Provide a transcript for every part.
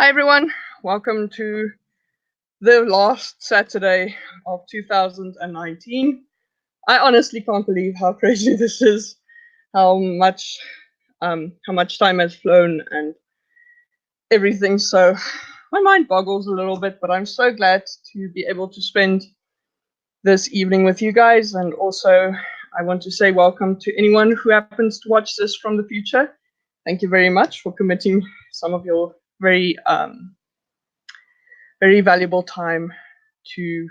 Hi everyone, welcome to the last Saturday of 2019. I honestly can't believe how crazy this is, how much time has flown and everything. So my mind boggles a little bit, but I'm so glad to be able to spend this evening with you guys. And also, I want to say welcome to anyone who happens to watch this from the future. Thank you very much for committing some of your very valuable time to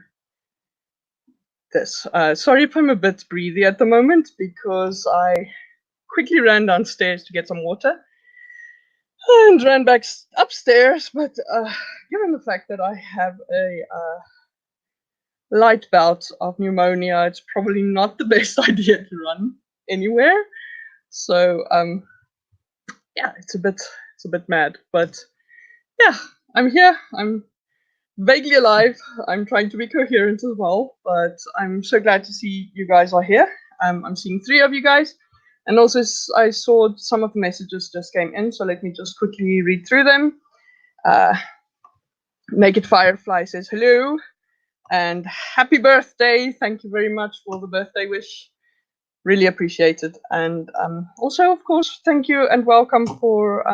this. Sorry if I'm a bit breathy at the moment because I quickly ran downstairs to get some water and ran back upstairs. But given the fact that I have a light bout of pneumonia, it's probably not the best idea to run anywhere. So yeah, it's a bit mad, but yeah, I'm here. I'm vaguely alive. I'm trying to be coherent as well, but I'm so glad to see you guys are here. I'm seeing 3 of you guys, and also I saw some of the messages just came in, so let me just quickly read through them. Naked Firefly says hello and happy birthday. Thank you very much for the birthday wish. Really appreciate it. And also, of course, thank you and welcome for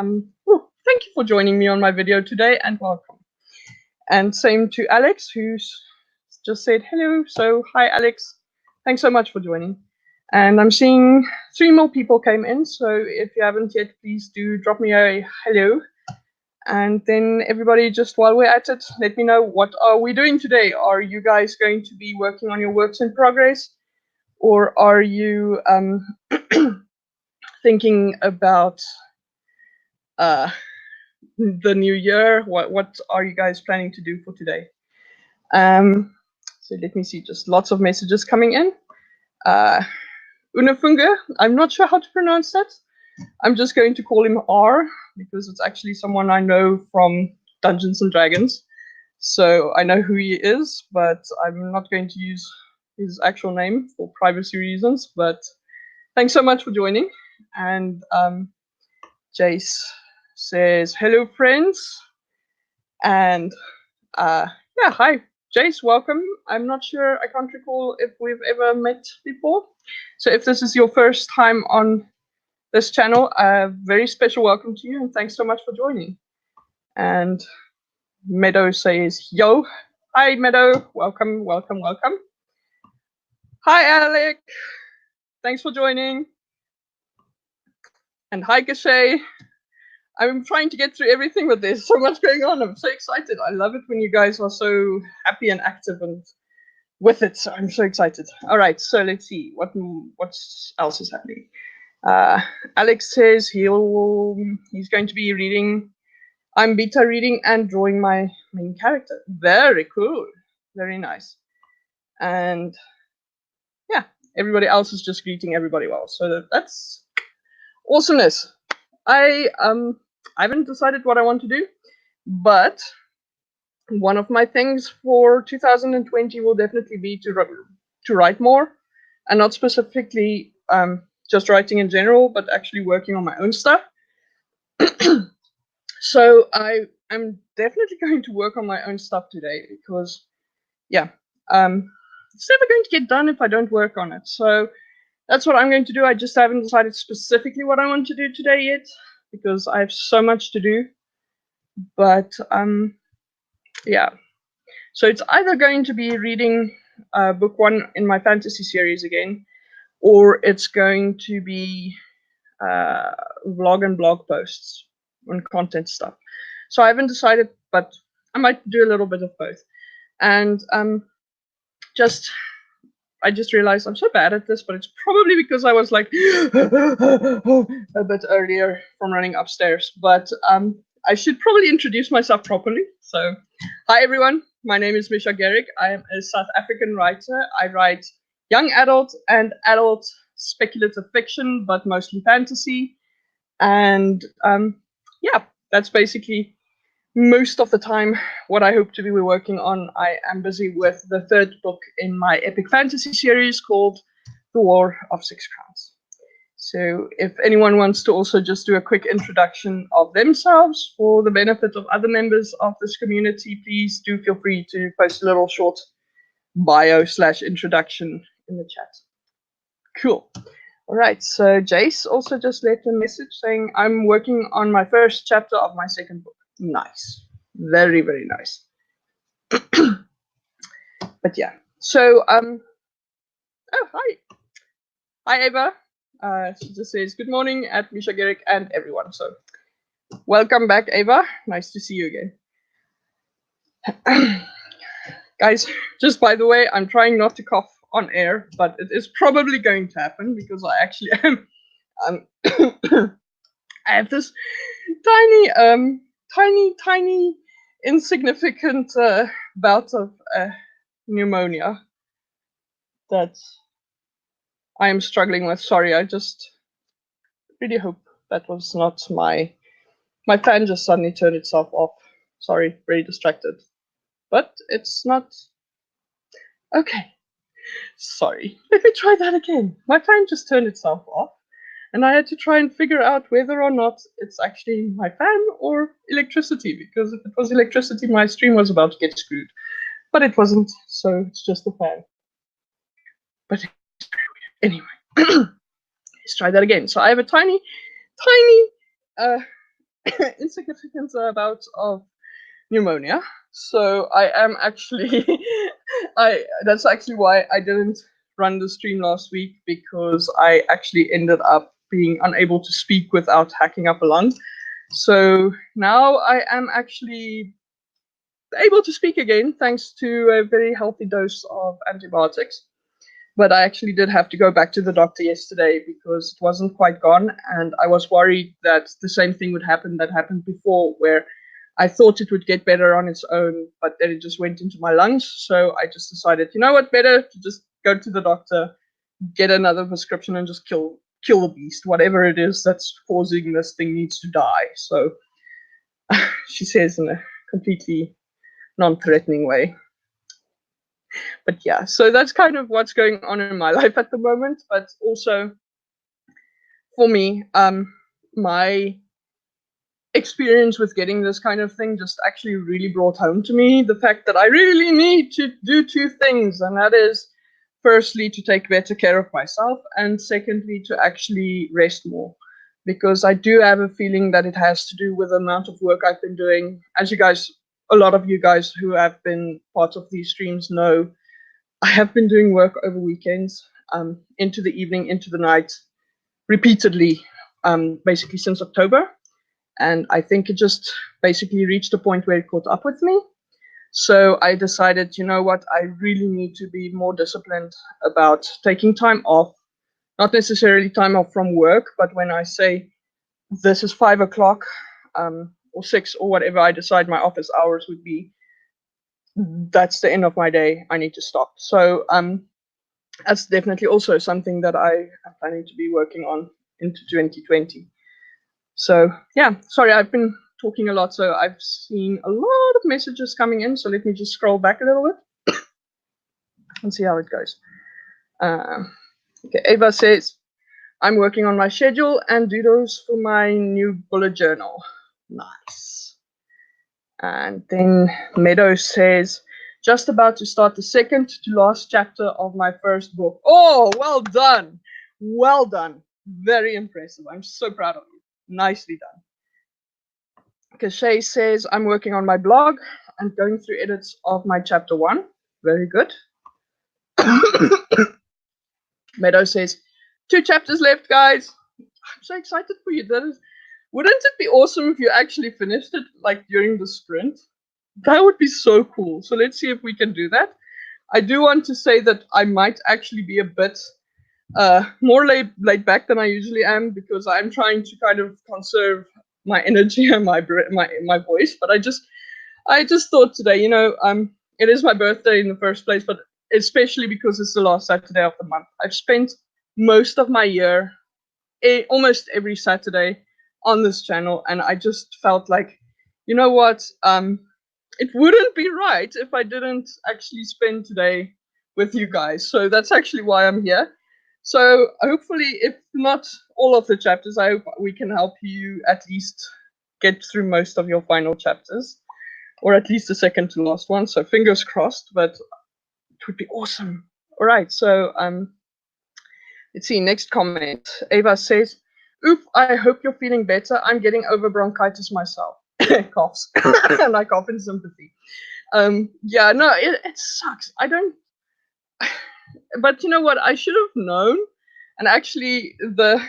thank you for joining me on my video today, and welcome. And same to Alex, who's just said hello. So hi, Alex. Thanks so much for joining. And I'm seeing 3 more people came in. So if you haven't yet, please do drop me a hello. And then everybody, just while we're at it, let me know, what are we doing today? Are you guys going to be working on your works in progress? Or are you thinking about the new year? What are you guys planning to do for today? So let me see, just lots of messages coming in. Unafunga, I'm not sure how to pronounce that. I'm just going to call him R because it's actually someone I know from Dungeons and Dragons. So I know who he is, but I'm not going to use his actual name for privacy reasons. But thanks so much for joining. And Jace says, hello, friends. And yeah, hi, Jace, welcome. I'm not sure, I can't recall if we've ever met before. So if this is your first time on this channel, a very special welcome to you and thanks so much for joining. And Meadow says, yo. Hi, Meadow. Welcome, welcome, welcome. Hi, Alec. Thanks for joining. And hi, Gashay. I'm trying to get through everything, but there's so much going on. I'm so excited. I love it when you guys are so happy and active and with it. So I'm so excited. All right, so let's see what else is happening. Alex says he's going to be reading. I'm beta reading and drawing my main character. Very cool. Very nice. And yeah, everybody else is just greeting everybody well. So that's awesomeness. I haven't decided what I want to do, but one of my things for 2020 will definitely be to write more, and not specifically just writing in general, but actually working on my own stuff. So I'm definitely going to work on my own stuff today because, yeah, it's never going to get done if I don't work on it. So that's what I'm going to do. I just haven't decided specifically what I want to do today yet because I have so much to do. But yeah, so it's either going to be reading book 1 in my fantasy series again, or it's going to be vlog and blog posts and content stuff. So I haven't decided, but I might do a little bit of both. And I just realized I'm so bad at this, but it's probably because I was like a bit earlier from running upstairs. But I should probably introduce myself properly. So, hi everyone, my name is Misha Garrick. I am a South African writer. I write young adult and adult speculative fiction, but mostly fantasy. And yeah, that's basically most of the time what I hope to be working on. I am busy with the 3rd book in my epic fantasy series called The War of Six Crowns. So if anyone wants to also just do a quick introduction of themselves for the benefit of other members of this community, please do feel free to post a little short bio/introduction in the chat. Cool. All right, so Jace also just left a message saying, I'm working on my first chapter of my second book. Nice. Very, very nice. But yeah, so, oh, hi. Hi, Ava. She just says, good morning at Misha Garrick and everyone. So welcome back, Ava. Nice to see you again. Guys, just by the way, I'm trying not to cough on air, but it is probably going to happen because I actually am. I have this tiny, insignificant bout of pneumonia that I am struggling with. Sorry, I just really hope that was not my fan just suddenly turned itself off. Sorry, very distracted. But it's not. Okay. Sorry. Let me try that again. My fan just turned itself off. And I had to try and figure out whether or not it's actually my fan or electricity. Because if it was electricity, my stream was about to get screwed. But it wasn't. So it's just the fan. But anyway. Let's try that again. So I have a tiny, insignificant bout of pneumonia. So I am actually, that's actually why I didn't run the stream last week, because I actually ended up being unable to speak without hacking up a lung. So now I am actually able to speak again, thanks to a very healthy dose of antibiotics. But I actually did have to go back to the doctor yesterday because it wasn't quite gone. And I was worried that the same thing would happen that happened before, where I thought it would get better on its own, but then it just went into my lungs. So I just decided, you know what, better to just go to the doctor, get another prescription, and just kill the beast. Whatever it is that's causing this thing needs to die. So she says in a completely non-threatening way. But yeah, so that's kind of what's going on in my life at the moment. But also for me, my experience with getting this kind of thing just actually really brought home to me the fact that I really need to do two things, and that is firstly to take better care of myself, and secondly to actually rest more, because I do have a feeling that it has to do with the amount of work I've been doing. As you guys, a lot of you guys who have been part of these streams know, I have been doing work over weekends, into the evening, into the night, repeatedly, basically since October. And I think it just basically reached a point where it caught up with me. So I decided, you know what, I really need to be more disciplined about taking time off, not necessarily time off from work, but when I say this is 5 o'clock or 6 or whatever I decide my office hours would be, that's the end of my day. I need to stop. So that's definitely also something that I am planning to be working on into 2020. So yeah, sorry, I've been talking a lot, so I've seen a lot of messages coming in, so let me just scroll back a little bit and see how it goes. Okay, Ava says, I'm working on my schedule and doodles for my new bullet journal. Nice. And then Meadow says, just about to start the second to last chapter of my first book. Oh, well done. Well done. Very impressive. I'm so proud of you. Nicely done. Cachet says, I'm working on my blog and going through edits of my chapter 1. Very good. Meadow says, 2 chapters left, guys. I'm so excited for you. Wouldn't it be awesome if you actually finished it like during the sprint? That would be so cool. So let's see if we can do that. I do want to say that I might actually be a bit more laid back than I usually am, because I'm trying to kind of conserve my energy and my voice. But I just thought today, you know, it is my birthday in the first place, but especially because it's the last Saturday of the month. I've spent most of my year, almost every Saturday, on this channel, and I just felt like, you know what, it wouldn't be right if I didn't actually spend today with you guys. So that's actually why I'm here. So hopefully, if not all of the chapters, I hope we can help you at least get through most of your final chapters, or at least the second to last one. So fingers crossed, but it would be awesome. All right, so let's see, next comment. Ava says, "Oop, I hope you're feeling better. I'm getting over bronchitis myself." Coughs. And I cough in sympathy. Yeah, no, it sucks. I don't, but you know what? I should have known. And actually, the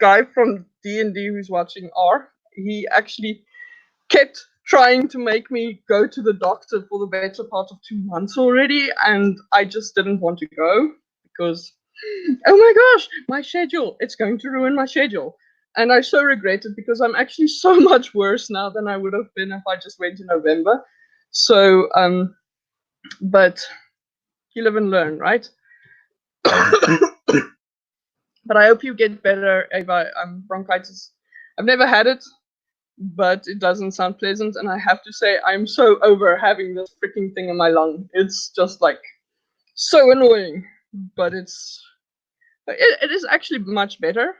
guy from D&D who's watching R, he actually kept trying to make me go to the doctor for the better part of 2 months already, and I just didn't want to go because, oh my gosh, my schedule, it's going to ruin my schedule. And I so regret it because I'm actually so much worse now than I would have been if I just went in November. So, but you live and learn, right? But I hope you get better, Ava. Bronchitis, I've never had it, but it doesn't sound pleasant. And I have to say, I'm so over having this freaking thing in my lung. It's just like so annoying, but it is actually much better.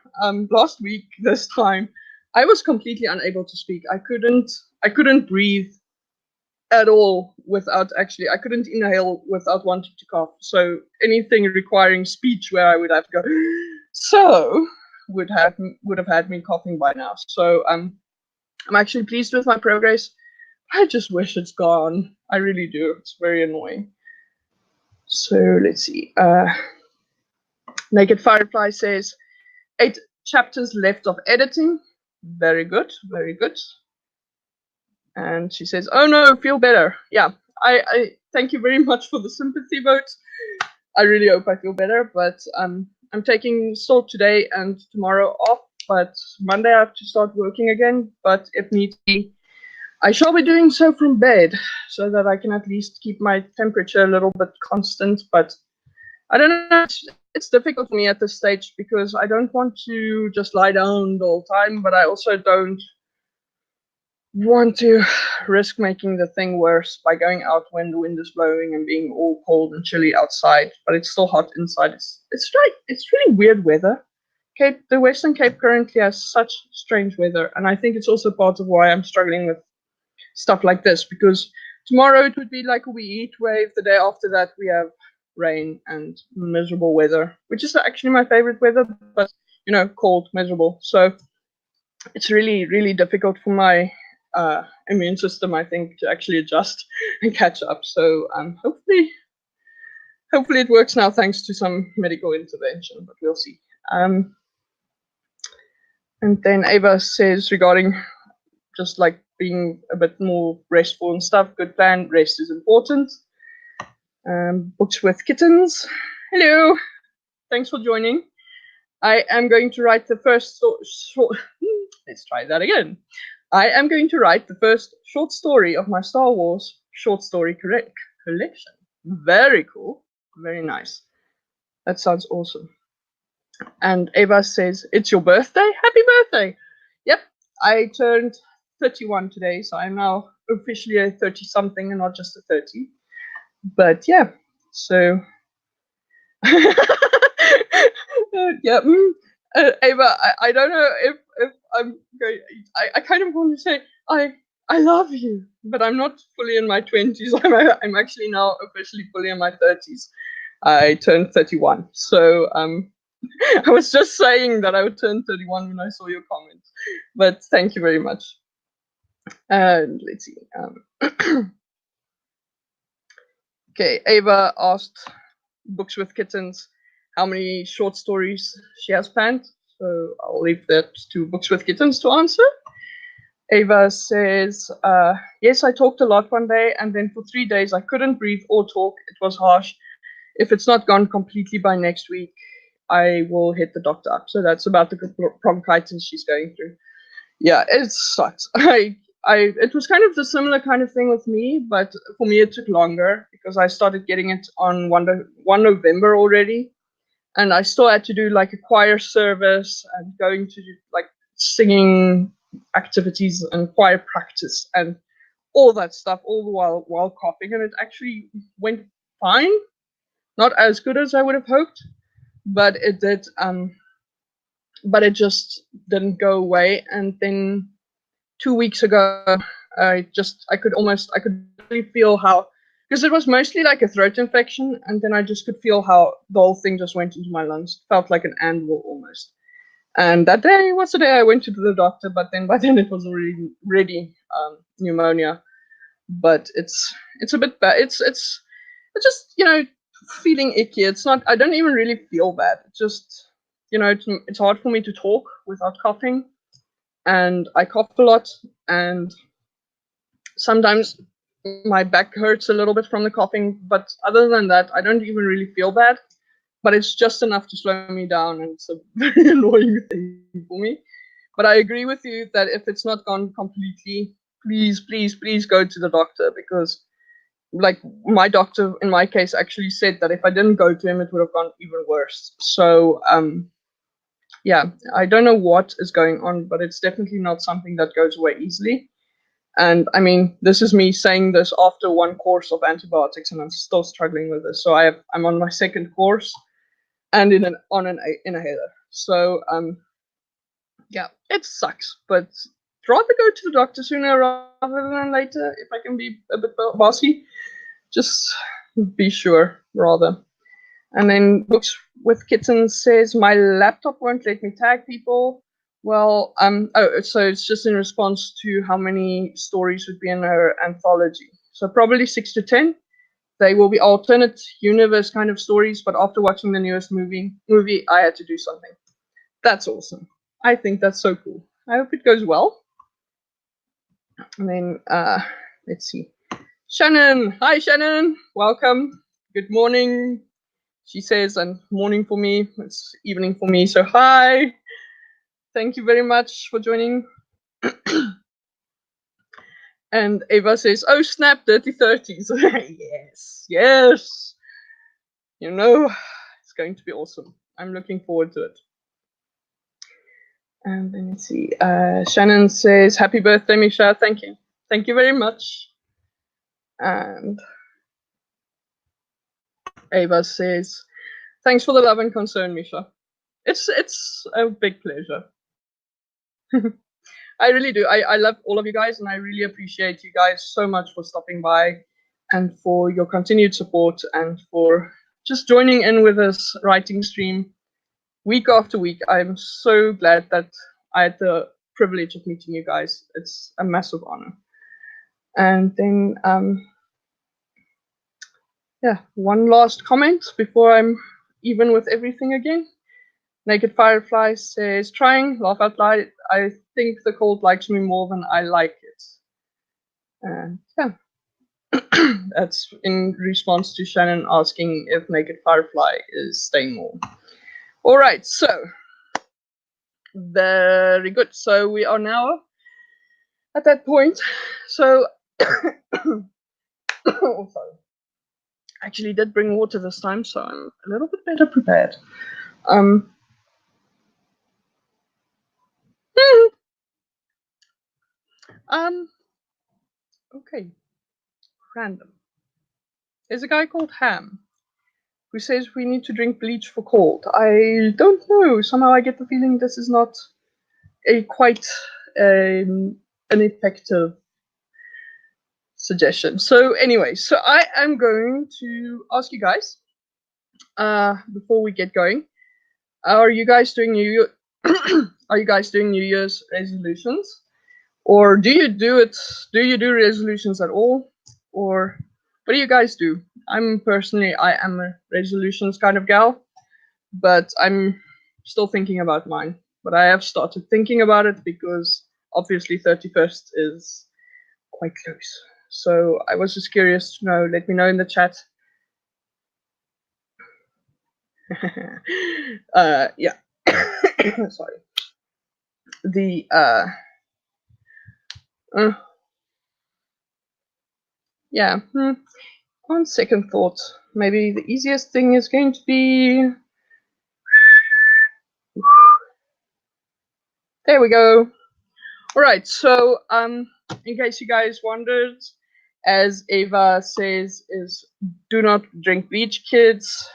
Last week, this time, I was completely unable to speak. I couldn't breathe at all without actually, I couldn't inhale without wanting to cough. So anything requiring speech where I would have to go, so would have had me coughing by now. So I'm actually pleased with my progress. I just wish it's gone. I really do. It's very annoying. So let's see. Naked Firefly says 8 chapters left of editing. Very good, very good. And she says, "Oh no, feel better." Yeah, I thank you very much for the sympathy vote. I really hope I feel better, but I'm taking still today and tomorrow off, but Monday I have to start working again. But if need be, I shall be doing so from bed so that I can at least keep my temperature a little bit constant. But I don't know, it's difficult for me at this stage because I don't want to just lie down the whole time, but I also don't want to risk making the thing worse by going out when the wind is blowing and being all cold and chilly outside, but it's still hot inside. It's really weird weather. The Western Cape currently has such strange weather, and I think it's also part of why I'm struggling with stuff like this, because tomorrow it would be like a wee heat wave. The day after that we have rain and miserable weather, which is actually my favorite weather, but cold, miserable. So it's really difficult for my immune system, I think, to actually adjust and catch up. So hopefully it works now thanks to some medical intervention, but we'll see. And then Ava says regarding just like being a bit more restful and stuff, good plan, rest is important. Books with Kittens. Hello, thanks for joining. I am going to write the first let's try that again. I am going to write the first short story of my Star Wars short story collection. Very cool. Very nice. That sounds awesome. And Ava says, "It's your birthday? Happy birthday!" Yep, I turned 31 today, so I'm now officially a 30-something and not just a 30. But yeah, so yeah, Ava, I don't know if I'm going. I kind of want to say I love you, but I'm not fully in my 20s. I'm actually now officially fully in my 30s. I turned 31, so I was just saying that I would turn 31 when I saw your comment, but thank you very much. And let's see. Okay, Ava asked Books with Kittens how many short stories she has planned. So I'll leave that to Books with Kittens to answer. Ava says, yes, I talked a lot one day, and then for 3 days I couldn't breathe or talk. It was harsh. If it's not gone completely by next week, I will hit the doctor up. So that's about the bronchitis she's going through. Yeah, it sucks. It was kind of the similar kind of thing with me, but for me it took longer because I started getting it on 1 November already, and I still had to do like a choir service and going to like singing activities and choir practice and all that stuff all the while coughing, and it actually went fine. Not as good as I would have hoped, but it did. But it just didn't go away. And then 2 weeks ago, I could really feel how, because it was mostly like a throat infection, and then I just could feel how the whole thing just went into my lungs. It felt like an anvil almost. And that day was the day I went to the doctor, but then by then it was already ready pneumonia. But it's a bit bad. It's just feeling icky. It's not. I don't even really feel bad. It's just it's hard for me to talk without coughing, and I cough a lot, and sometimes my back hurts a little bit from the coughing. But other than that, I don't even really feel bad. But it's just enough to slow me down, and it's a very annoying thing for me. But I agree with you that if it's not gone completely, please go to the doctor, because like my doctor in my case actually said that if I didn't go to him, it would have gone even worse. So yeah, I don't know what is going on, but it's definitely not something that goes away easily. And I mean, this is me saying this after one course of antibiotics, and I'm still struggling with this. So I'm on my second course, and on an inhaler. So yeah, it sucks, but rather go to the doctor sooner rather than later. If I can be a bit bossy, just be sure rather. And then Books with Kittens says my laptop won't let me tag people. Well, so it's just in response to how many stories would be in her anthology. So probably 6 to 10. They will be alternate universe kind of stories, but after watching the newest movie, I had to do something. That's awesome. I think that's so cool. I hope it goes well. And then let's see. Shannon. Hi Shannon. Welcome. Good morning. She says, and morning for me. It's evening for me. So hi. Thank you very much for joining. And Ava says, oh snap, dirty 30s. yes. You know, it's going to be awesome. I'm looking forward to it. And then let's see. Shannon says, happy birthday, Misha. Thank you. Thank you very much. And Ava says, thanks for the love and concern, Misha. It's a big pleasure. I really do. I love all of you guys, and I really appreciate you guys so much for stopping by and for your continued support and for just joining in with this writing stream week after week. I'm so glad that I had the privilege of meeting you guys. It's a massive honor. And then, yeah, one last comment before I'm even with everything again. Naked Firefly says, trying, laugh out loud. I think the cold likes me more than I like it. And yeah, that's in response to Shannon asking if Naked Firefly is staying warm. All right, so very good. So we are now at that point. So, oh, sorry. I actually did bring water this time, so I'm a little bit better prepared. Okay, random. There's a guy called Ham who says we need to drink bleach for cold. I don't know. Somehow I get the feeling this is not a quite an effective suggestion. So anyway, so I am going to ask you guys before we get going. Are you guys doing Are you guys doing New Year's resolutions, or do you do it? Do you do resolutions at all, or what do you guys do? I am a resolutions kind of gal, but I'm still thinking about mine. But I have started thinking about it because obviously 31st is quite close. So I was just curious to know. Let me know in the chat. Yeah. Sorry. The yeah. On second thought, maybe the easiest thing is going to be. There we go. All right. So in case you guys wondered, as Ava says, is do not drink bleach, kids.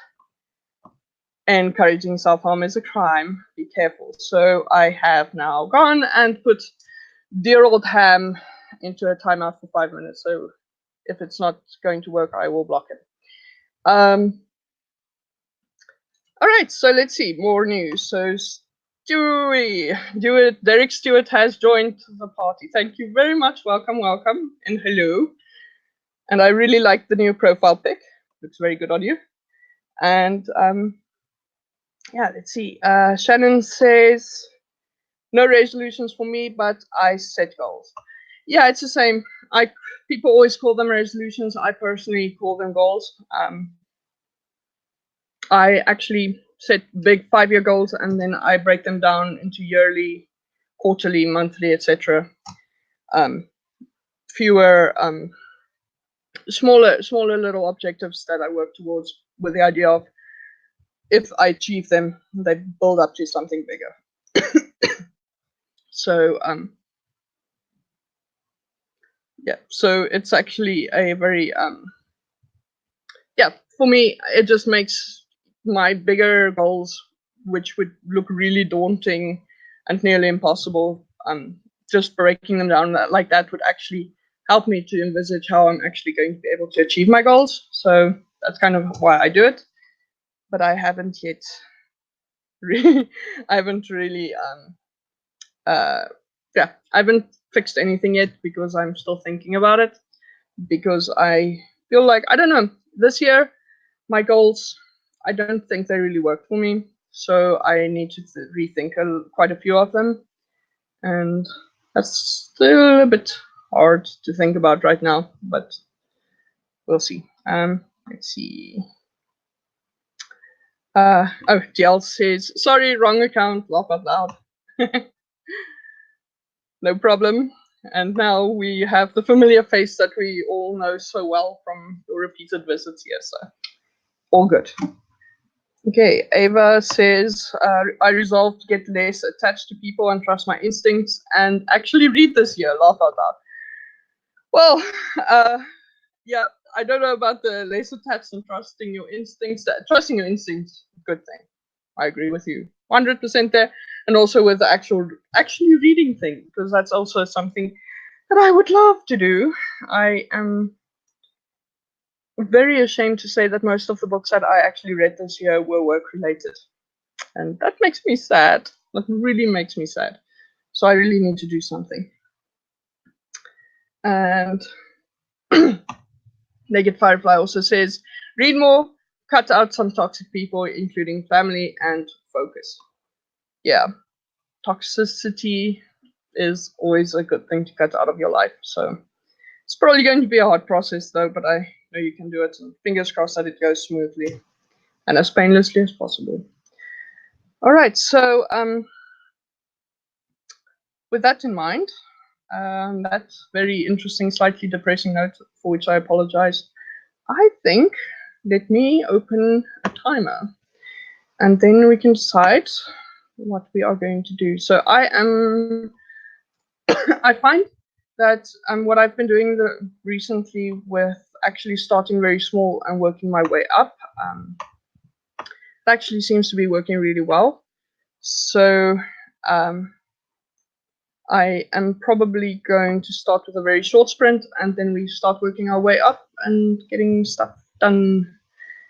encouraging self-harm is a crime. Be careful. So I have now gone and put dear old Ham into a timeout for 5 minutes. So if it's not going to work, I will block it. All right, so let's see, more news. So Derek Stewart has joined the party. Thank you very much. Welcome, welcome, and hello. And I really like the new profile pic. Looks very good on you. And yeah, let's see. Shannon says, no resolutions for me, but I set goals. Yeah, it's the same. People always call them resolutions. I personally call them goals. I actually set big 5-year goals, and then I break them down into yearly, quarterly, monthly, etc. Fewer, smaller little objectives that I work towards, with the idea of, if I achieve them, they build up to something bigger. So yeah, so it's actually a very yeah, for me, it just makes my bigger goals, which would look really daunting and nearly impossible, just breaking them down like that would actually help me to envisage how I'm actually going to be able to achieve my goals. So that's kind of why I do it. But I haven't yet really, I haven't really, yeah, I haven't fixed anything yet because I'm still thinking about it. Because I feel like, I don't know, this year, my goals, I don't think they really worked for me. So I need to rethink quite a few of them. And that's still a bit hard to think about right now, but we'll see. Let's see. Oh, GL says, sorry, wrong account, laugh out loud. No problem. And now we have the familiar face that we all know so well from the repeated visits here, so all good. Okay, Ava says, I resolved to get less attached to people and trust my instincts and actually read this year, laugh out loud. Well, yeah, I don't know about the less attached and trusting your instincts. Trusting your instincts, good thing. I agree with you 100% there. And also with the actually reading thing, because that's also something that I would love to do. I am very ashamed to say that most of the books that I actually read this year were work related. And that makes me sad. That really makes me sad. So I really need to do something. And Naked Firefly also says, read more, cut out some toxic people, including family, and focus. Yeah, toxicity is always a good thing to cut out of your life. So it's probably going to be a hard process, though, but I know you can do it. And fingers crossed that it goes smoothly and as painlessly as possible. All right, so with that in mind, that very interesting, slightly depressing note, for which I apologize, I think, let me open a timer and then we can decide what we are going to do. So I find that what I've been doing recently with actually starting very small and working my way up, it actually seems to be working really well. So I am probably going to start with a very short sprint, and then we start working our way up and getting stuff done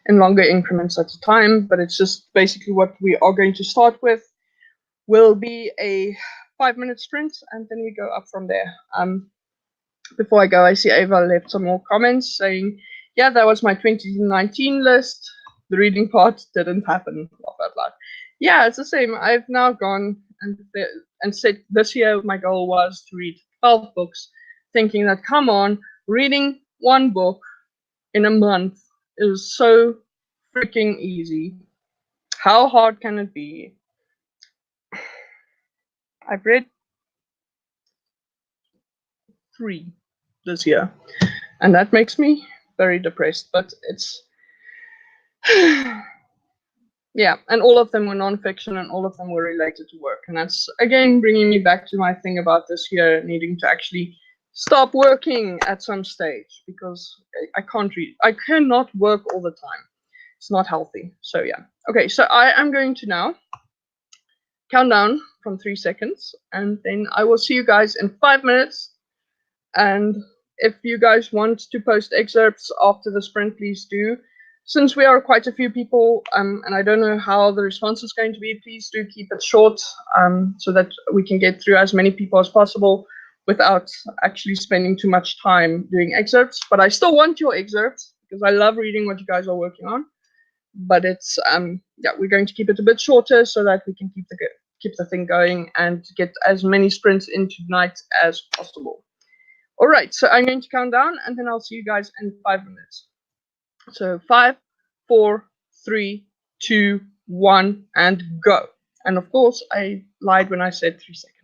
in longer increments at a time. But it's just basically what we are going to start with will be a 5-minute sprint, and then we go up from there. Before I go, I see Ava left some more comments saying, yeah, that was my 2019 list. The reading part didn't happen. Laugh out loud. Yeah, it's the same. I've now gone and said this year my goal was to read 12 books, thinking that, come on, reading one book in a month is so freaking easy. How hard can it be? I've read 3 this year, and that makes me very depressed, but it's yeah, and all of them were non-fiction and all of them were related to work. And that's, again, bringing me back to my thing about this year needing to actually stop working at some stage, because I can't read. I cannot work all the time. It's not healthy. So yeah. Okay, so I am going to now count down from 3 seconds, and then I will see you guys in 5 minutes. And if you guys want to post excerpts after the sprint, please do. Since we are quite a few people, and I don't know how the response is going to be, please do keep it short, so that we can get through as many people as possible without actually spending too much time doing excerpts. But I still want your excerpts because I love reading what you guys are working on. But it's yeah, we're going to keep it a bit shorter so that we can keep the thing going and get as many sprints into tonight as possible. All right, so I'm going to count down, and then I'll see you guys in 5 minutes. So 5, 4, 3, 2, 1, and go. And of course, I lied when I said 3 seconds.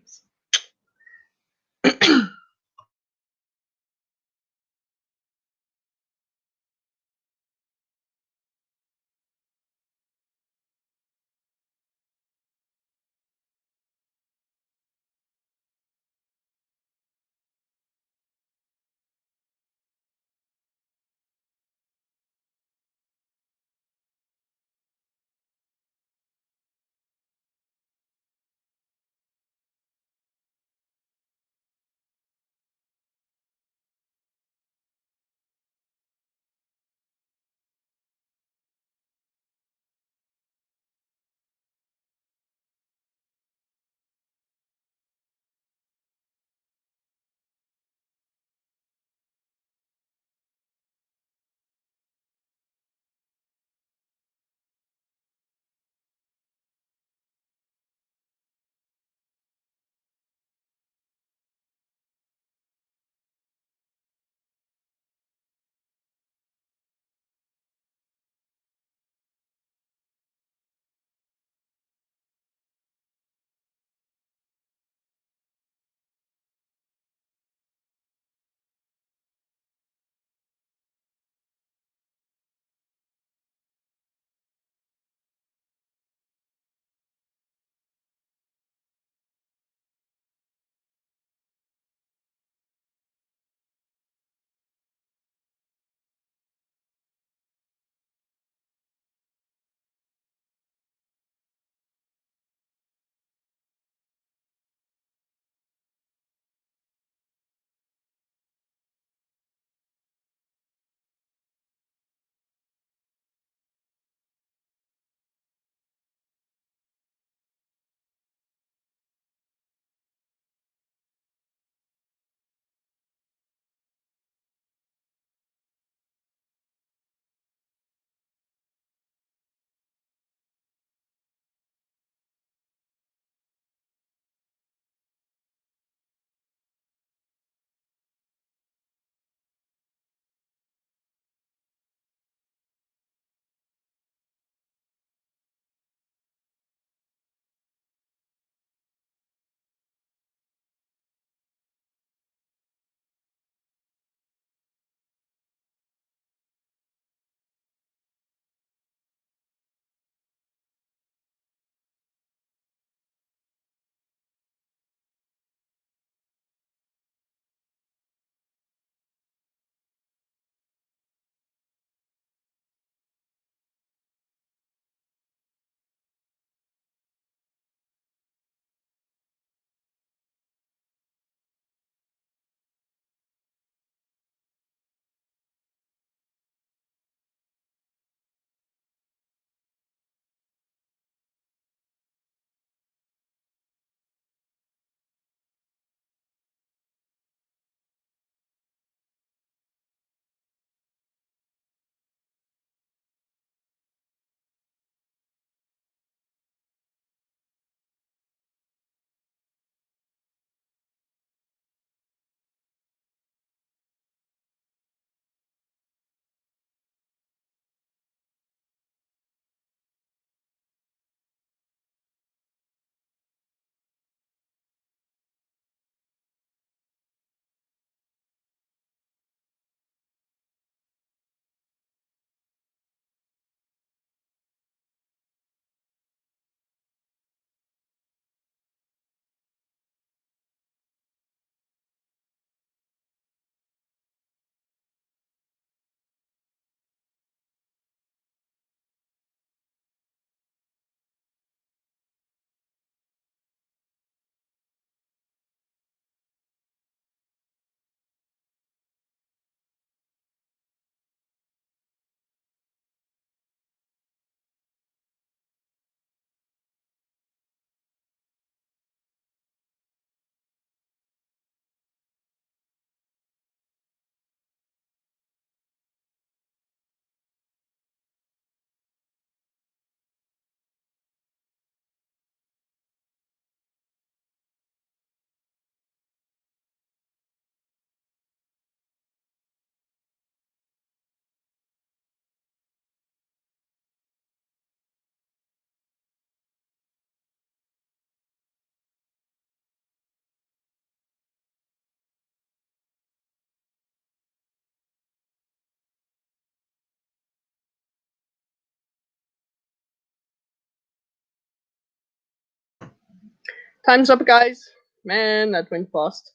Time's up, guys. Man, that went fast.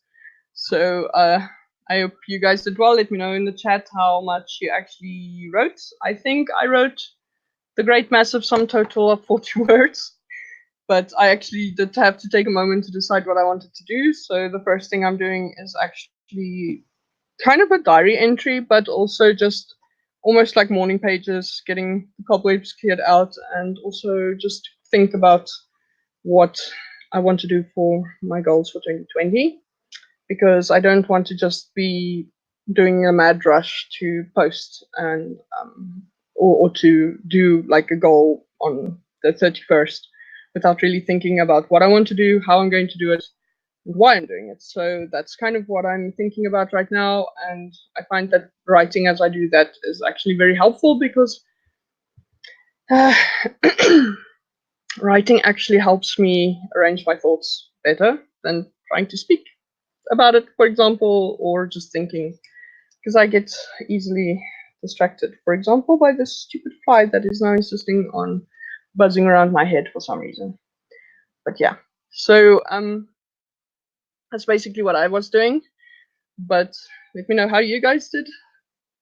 So I hope you guys did well. Let me know in the chat how much you actually wrote. I think I wrote the great massive sum total of 40 words, but I actually did have to take a moment to decide what I wanted to do. So the first thing I'm doing is actually kind of a diary entry, but also just almost like morning pages, getting the cobwebs cleared out, and also just think about what I want to do for my goals for 2020, because I don't want to just be doing a mad rush to post and or to do like a goal on the 31st without really thinking about what I want to do, how I'm going to do it, and why I'm doing it. So that's kind of what I'm thinking about right now, and I find that writing as I do that is actually very helpful, because writing actually helps me arrange my thoughts better than trying to speak about it, for example, or just thinking, because I get easily distracted, for example, by this stupid fly that is now insisting on buzzing around my head for some reason. But yeah, so that's basically what I was doing. But let me know how you guys did.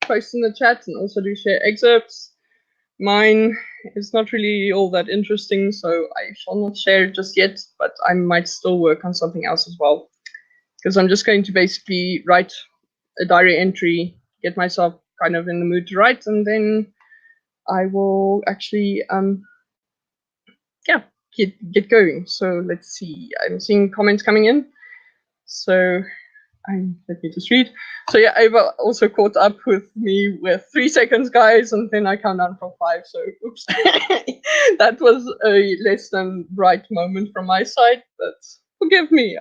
Post in the chat and also do share excerpts. Mine is not really all that interesting, so I shall not share it just yet, but I might still work on something else as well, because I'm just going to basically write a diary entry, get myself kind of in the mood to write, and then I will actually yeah, get going. So let's see. I'm seeing comments coming in. So let me just read. So yeah, Ava also caught up with me with 3 seconds, guys, and then I count down from 5. So oops, that was a less than bright moment from my side, but forgive me.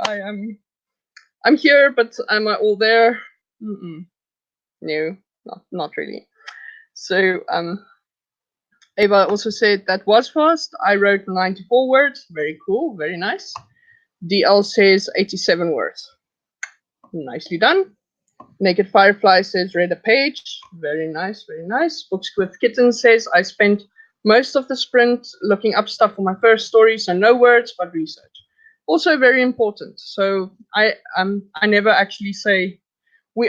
I'm here, but am I all there? No, not really. So Ava also said that was fast. I wrote 94 words. Very cool, very nice. DL says 87 words. Nicely done. Naked Firefly says read a page. Very nice, very nice. Books with Kitten says I spent most of the sprint looking up stuff for my first story, so no words but research. Also very important. So I never actually say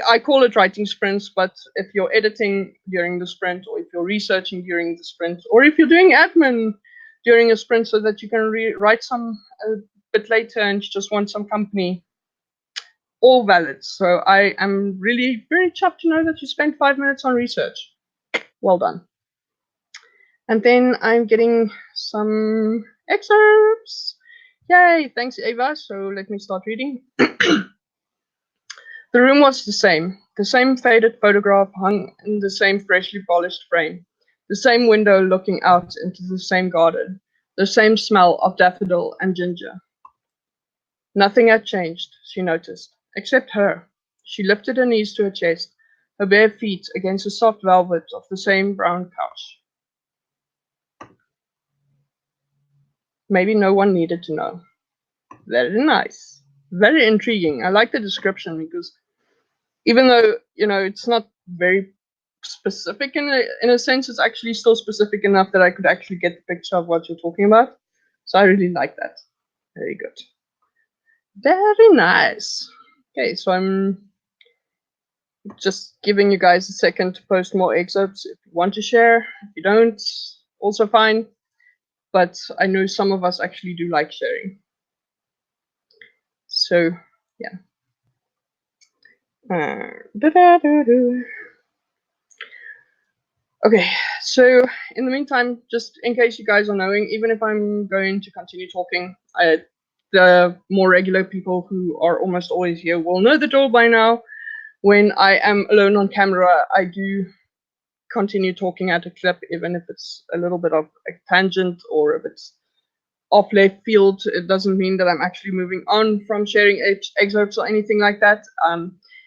I call it writing sprints, but if you're editing during the sprint, or if you're researching during the sprint, or if you're doing admin during a sprint so that you can write some a bit later and you just want some company, all valid. So I am really very chuffed to know that you spent 5 minutes on research. Well done. And then I'm getting some excerpts. Yay, thanks Ava. So let me start reading. The room was the same faded photograph hung in the same freshly polished frame, the same window looking out into the same garden, the same smell of daffodil and ginger. Nothing had changed, she noticed, except her. She lifted her knees to her chest, her bare feet against the soft velvet of the same brown couch. Maybe no one needed to know. Very nice. Very intriguing. I like the description, because even though, it's not very specific in a sense, it's actually still specific enough that I could actually get the picture of what you're talking about. So I really like that. Very good. Very nice. Okay, so I'm just giving you guys a second to post more excerpts if you want to share. If you don't, also fine. But I know some of us actually do like sharing. So, yeah. Okay, so in the meantime, just in case you guys are knowing, even if I'm going to continue talking, the more regular people who are almost always here will know the drill by now. When I am alone on camera, I do continue talking at a clip, even if it's a little bit of a tangent or if it's off left field. It doesn't mean that I'm actually moving on from sharing excerpts or anything like that.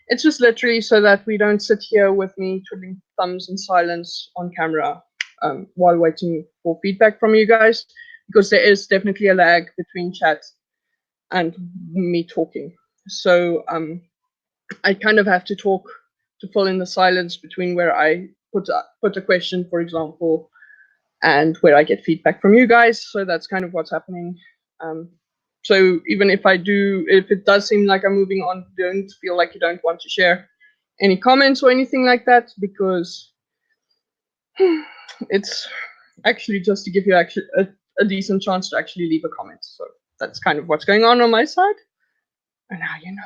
It's just literally so that we don't sit here with me twiddling thumbs in silence on camera while waiting for feedback from you guys, because there is definitely a lag between chat and me talking. So I kind of have to talk to fill in the silence between where I put a question, for example, and where I get feedback from you guys. So that's kind of what's happening. So even if it does seem like I'm moving on, don't feel like you don't want to share any comments or anything like that, because it's actually just to give you actually a decent chance to actually leave a comment. So that's kind of what's going on my side. And now you know.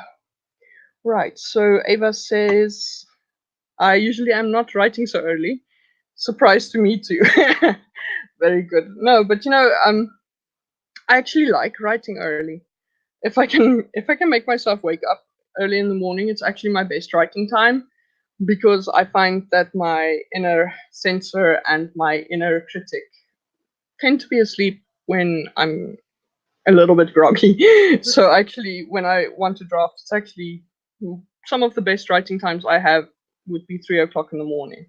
Right, so Ava says, I usually am not writing so early. Surprise to me too. Very good. No, but I actually like writing early. If I can make myself wake up early in the morning, it's actually my best writing time, because I find that my inner censor and my inner critic tend to be asleep when I'm a little bit groggy. So actually, when I want to draft, it's actually some of the best writing times I have would be 3 o'clock in the morning,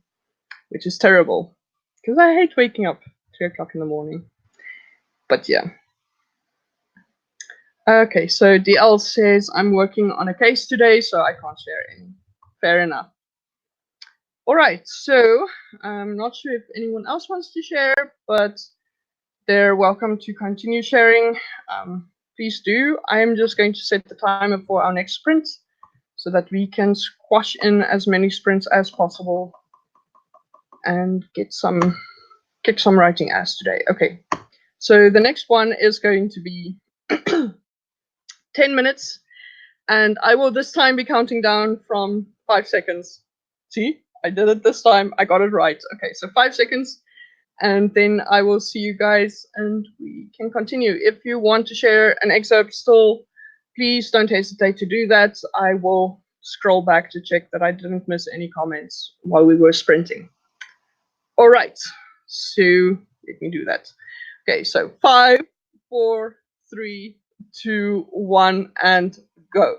which is terrible because I hate waking up 3 o'clock in the morning. But yeah. Okay, so DL says I'm working on a case today, so I can't share any. Fair enough. All right, so I'm not sure if anyone else wants to share, but they're welcome to continue sharing. Please do. I am just going to set the timer for our next sprint so that we can squash in as many sprints as possible and kick some writing ass today. Okay, so the next one is going to be 10 minutes, and I will this time be counting down from 5 seconds. See, I did it this time. I got it right. Okay, so 5 seconds, and then I will see you guys and we can continue. If you want to share an excerpt still, please don't hesitate to do that. I will scroll back to check that I didn't miss any comments while we were sprinting. All right, so let me do that. Okay, so 5, 4, 3, 2, 1, and go.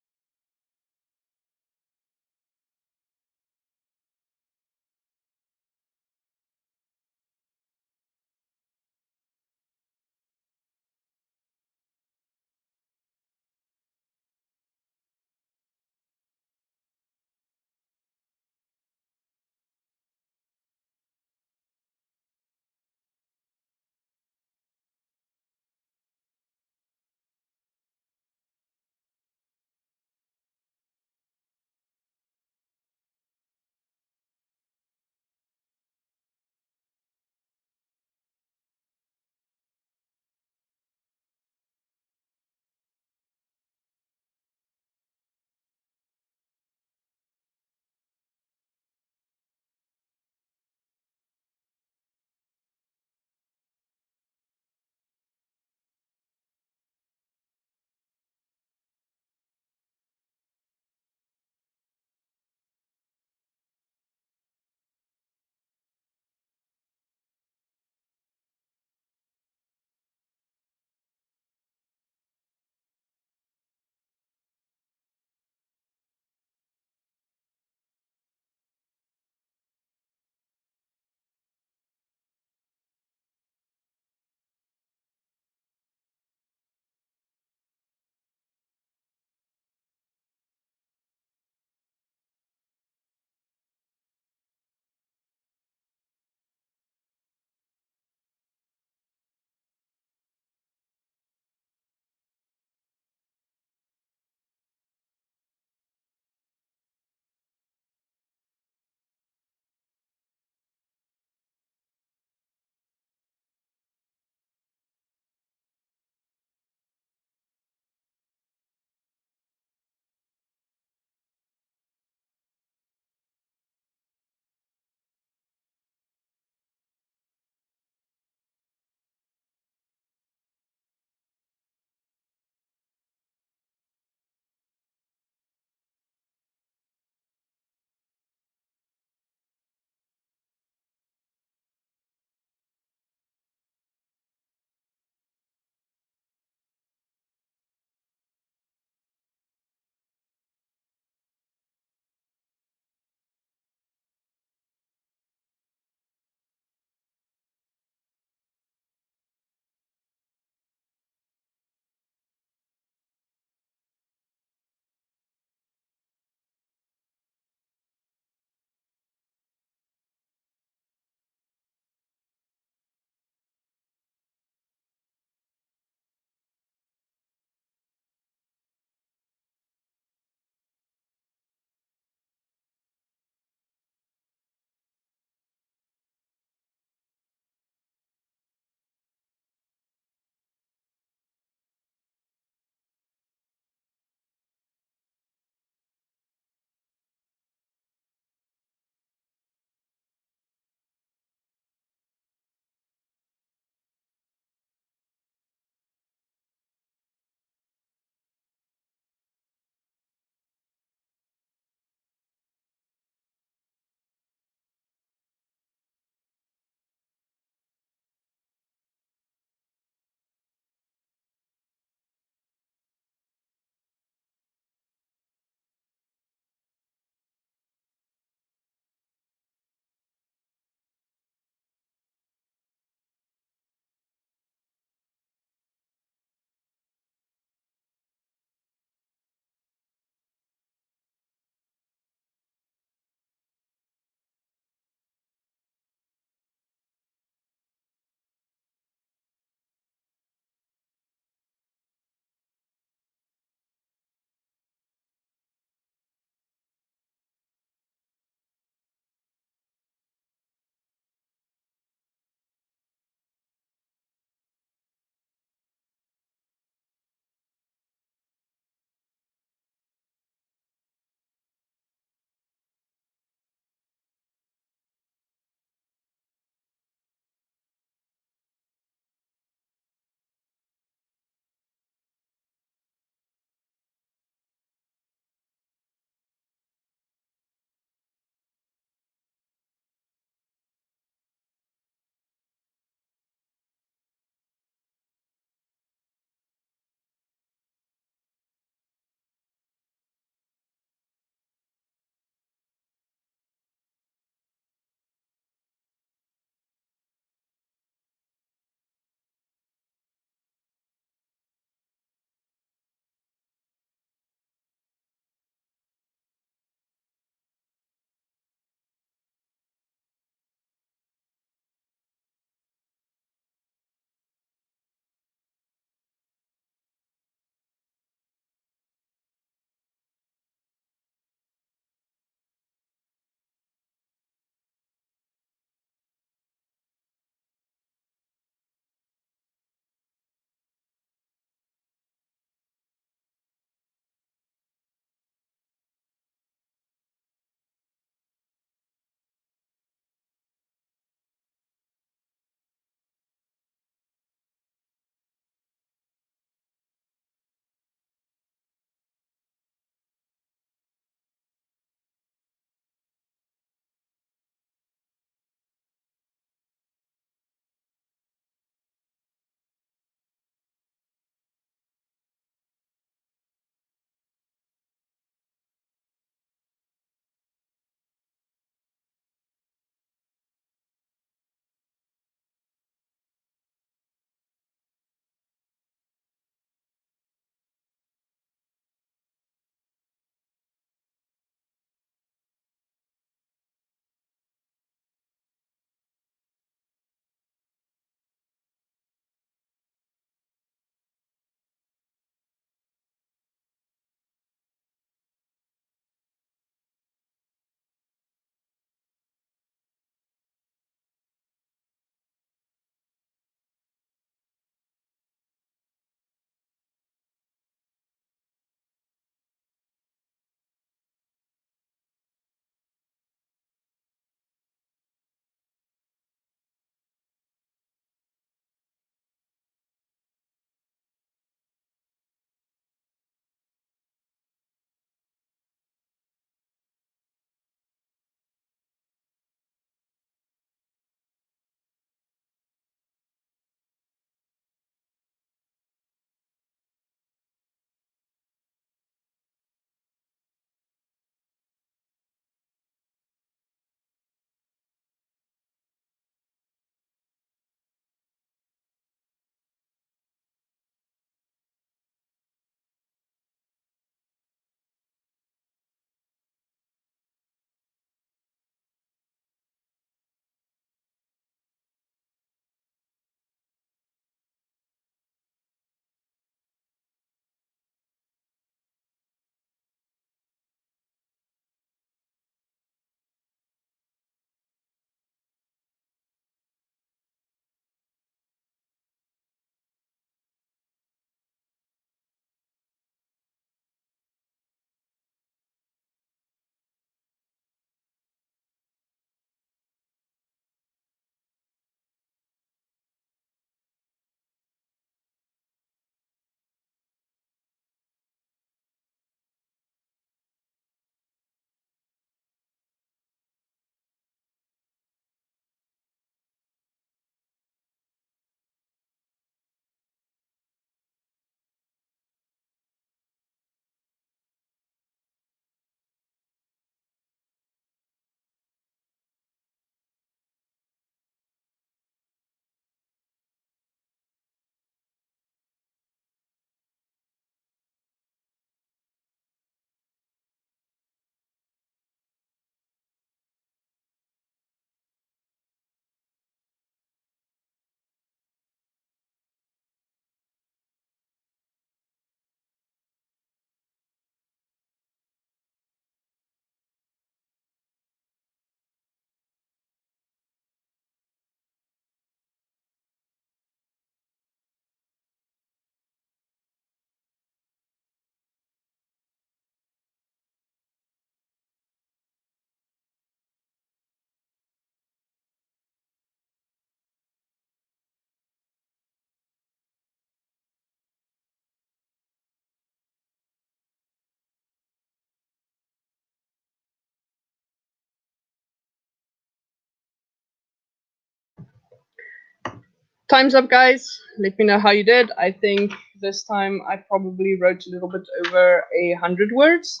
Time's up, guys. Let me know how you did. I think this time I probably wrote a little bit over 100 words,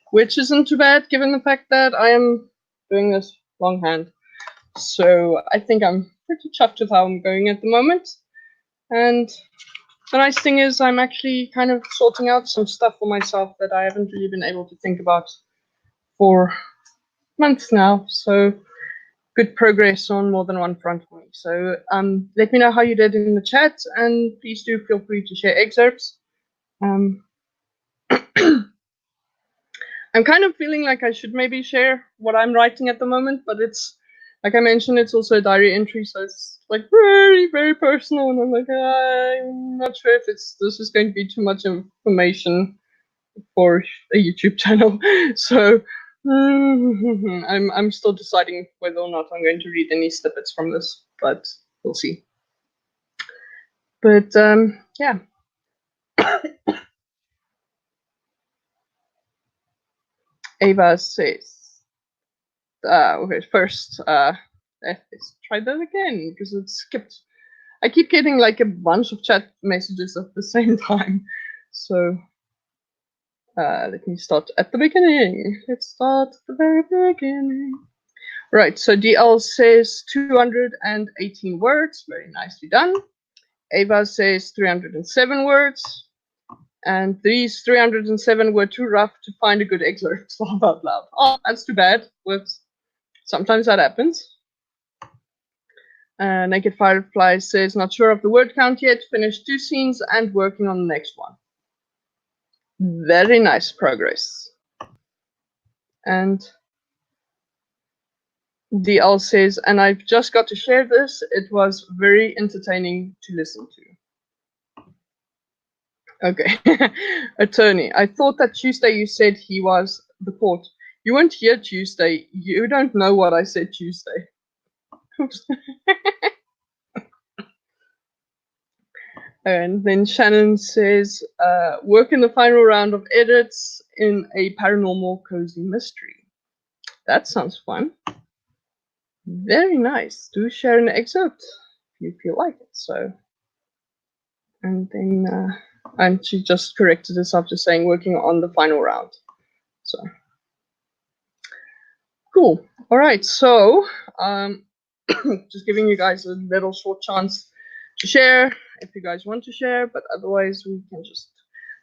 which isn't too bad given the fact that I am doing this longhand. So I think I'm pretty chuffed with how I'm going at the moment. And the nice thing is I'm actually kind of sorting out some stuff for myself that I haven't really been able to think about for months now. So good progress on more than one front for me. So let me know how you did in the chat, and please do feel free to share excerpts. I'm kind of feeling like I should maybe share what I'm writing at the moment, but it's, like I mentioned, it's also a diary entry, so it's like very, very personal, and I'm like, I'm not sure if this is going to be too much information for a YouTube channel. So I'm still deciding whether or not I'm going to read any snippets from this, but we'll see. But yeah. Ava says, okay, first, let's try that again because it skipped. I keep getting like a bunch of chat messages at the same time. So let me start at the beginning. Let's start at the very beginning. Right, so DL says 218 words. Very nicely done. Ava says 307 words. And these 307 were too rough to find a good excerpt. Laugh out loud. Oh, that's too bad. But sometimes that happens. Naked Firefly says, not sure of the word count yet. Finished 2 scenes and working on the next one. Very nice progress. And DL says, and I've just got to share this. It was very entertaining to listen to. Okay. Attorney, I thought that Tuesday you said he was the court. You weren't here Tuesday. You don't know what I said Tuesday. Oops. And then Shannon says, work in the final round of edits in a paranormal cozy mystery. That sounds fun. Very nice. Do share an excerpt if you feel like it. So, and then, and she just corrected herself to saying working on the final round. So, cool. All right. So, just giving you guys a little short chance to share if you guys want to share, but otherwise we can just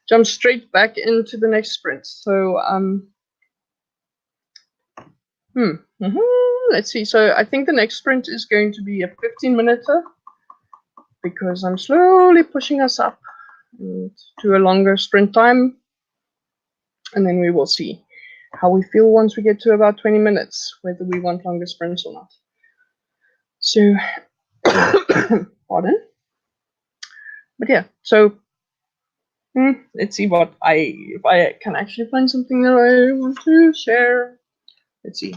jump straight back into the next sprint. So, let's see. So I think the next sprint is going to be a 15-minute because I'm slowly pushing us up to a longer sprint time, and then we will see how we feel once we get to about 20 minutes, whether we want longer sprints or not. So, pardon. But yeah, so let's see what if I can actually find something that I want to share. Let's see.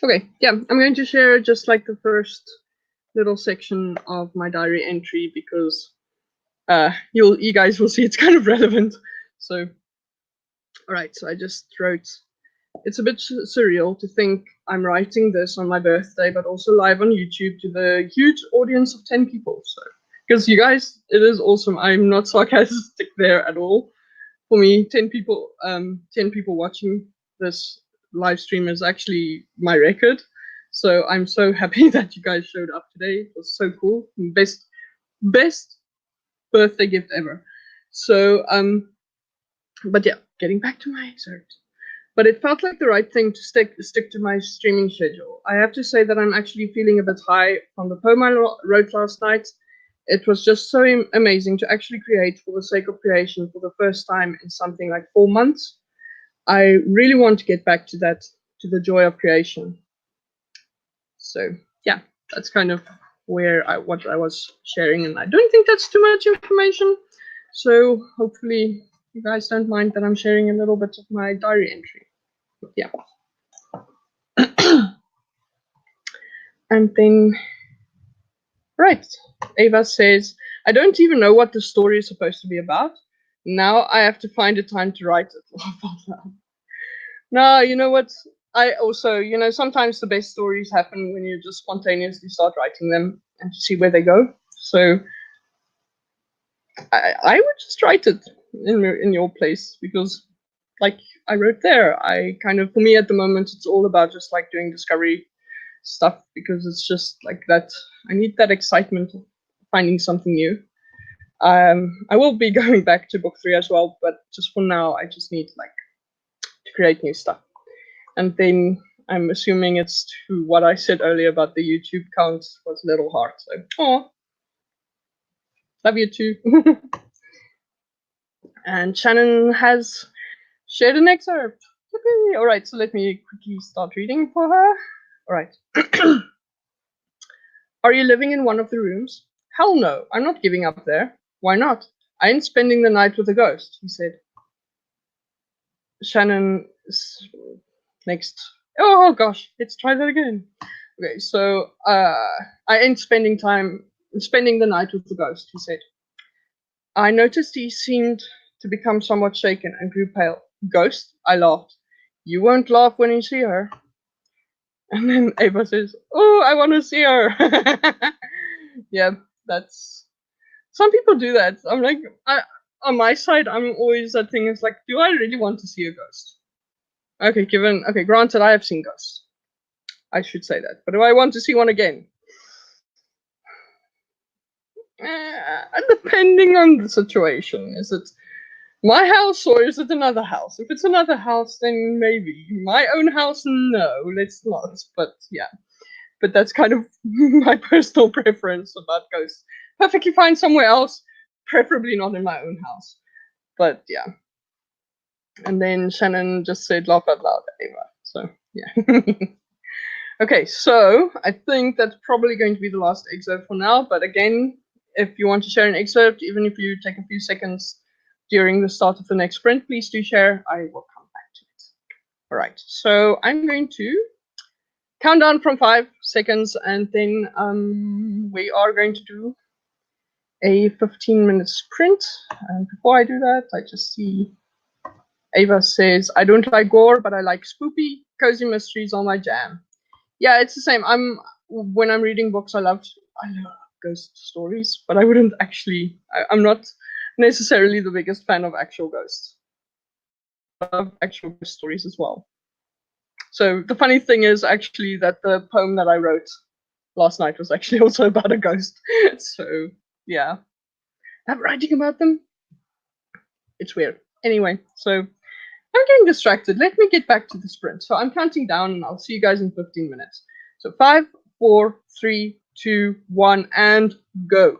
Okay, yeah, I'm going to share just like the first little section of my diary entry because you guys will see it's kind of relevant. So, all right, so I just wrote. It's a bit surreal to think I'm writing this on my birthday, but also live on YouTube to the huge audience of 10 people. So, because you guys, it is awesome. I'm not sarcastic there at all. For me, 10 people watching this live stream is actually my record. So I'm so happy that you guys showed up today. It was so cool. Best birthday gift ever. So but yeah, getting back to my excerpt. But it felt like the right thing to stick to my streaming schedule. I have to say that I'm actually feeling a bit high from the poem I wrote last night. It was just so amazing to actually create for the sake of creation for the first time in something like 4 months. I really want to get back to that, to the joy of creation. So yeah, that's kind of what I was sharing, and I don't think that's too much information. So hopefully you guys don't mind that I'm sharing a little bit of my diary entry. But yeah. And then, right, Ava says, I don't even know what the story is supposed to be about. Now I have to find a time to write it. No, you know what? I also, sometimes the best stories happen when you just spontaneously start writing them and see where they go. So I would just write it in your place because, like I wrote there, I kind of, for me at the moment, it's all about just like doing discovery stuff because it's just like that. I need that excitement of finding something new. I will be going back to book 3 as well, but just for now, I just need like to create new stuff. And then I'm assuming it's to what I said earlier about the YouTube count was a little hard. So, oh, love you too. And Shannon has shared an excerpt. Yippee. All right, so let me quickly start reading for her. All right. Are you living in one of the rooms? Hell no, I'm not giving up there. Why not? I ain't spending the night with a ghost, he said. Shannon next. Oh gosh, let's try that again. Okay, so I ain't spending the night with the ghost, he said. I noticed he seemed to become somewhat shaken and grew pale. Ghost? I laughed. You won't laugh when you see her. And then Ava says, oh, I want to see her. Yeah, that's. Some people do that. I'm like, on my side, I'm always that thing is like, do I really want to see a ghost? Okay, granted, I have seen ghosts. I should say that. But do I want to see one again? Depending on the situation. Is it my house or is it another house? If it's another house, then maybe. My own house, no, let's not. But yeah. But that's kind of my personal preference about ghosts. Perfectly fine somewhere else, preferably not in my own house. But yeah. And then Shannon just said laugh out loud, Ava. So yeah. Okay, so I think that's probably going to be the last excerpt for now. But again, if you want to share an excerpt, even if you take a few seconds during the start of the next sprint, please do share. I will come back to it. All right, so I'm going to count down from 5 seconds, and then we are going to do a 15-minute sprint. And before I do that, I just see Ava says, I don't like gore, but I like spoopy. Cozy mysteries are my jam. Yeah, it's the same. When I'm reading books, I love ghost stories, but I wouldn't actually. I'm not necessarily the biggest fan of actual ghosts. I love actual ghost stories as well. So the funny thing is actually that the poem that I wrote last night was actually also about a ghost. So yeah, that writing about them, it's weird. Anyway, so I'm getting distracted. Let me get back to the sprint. So I'm counting down, and I'll see you guys in 15 minutes. So 5, 4, 3, 2, 1, and go.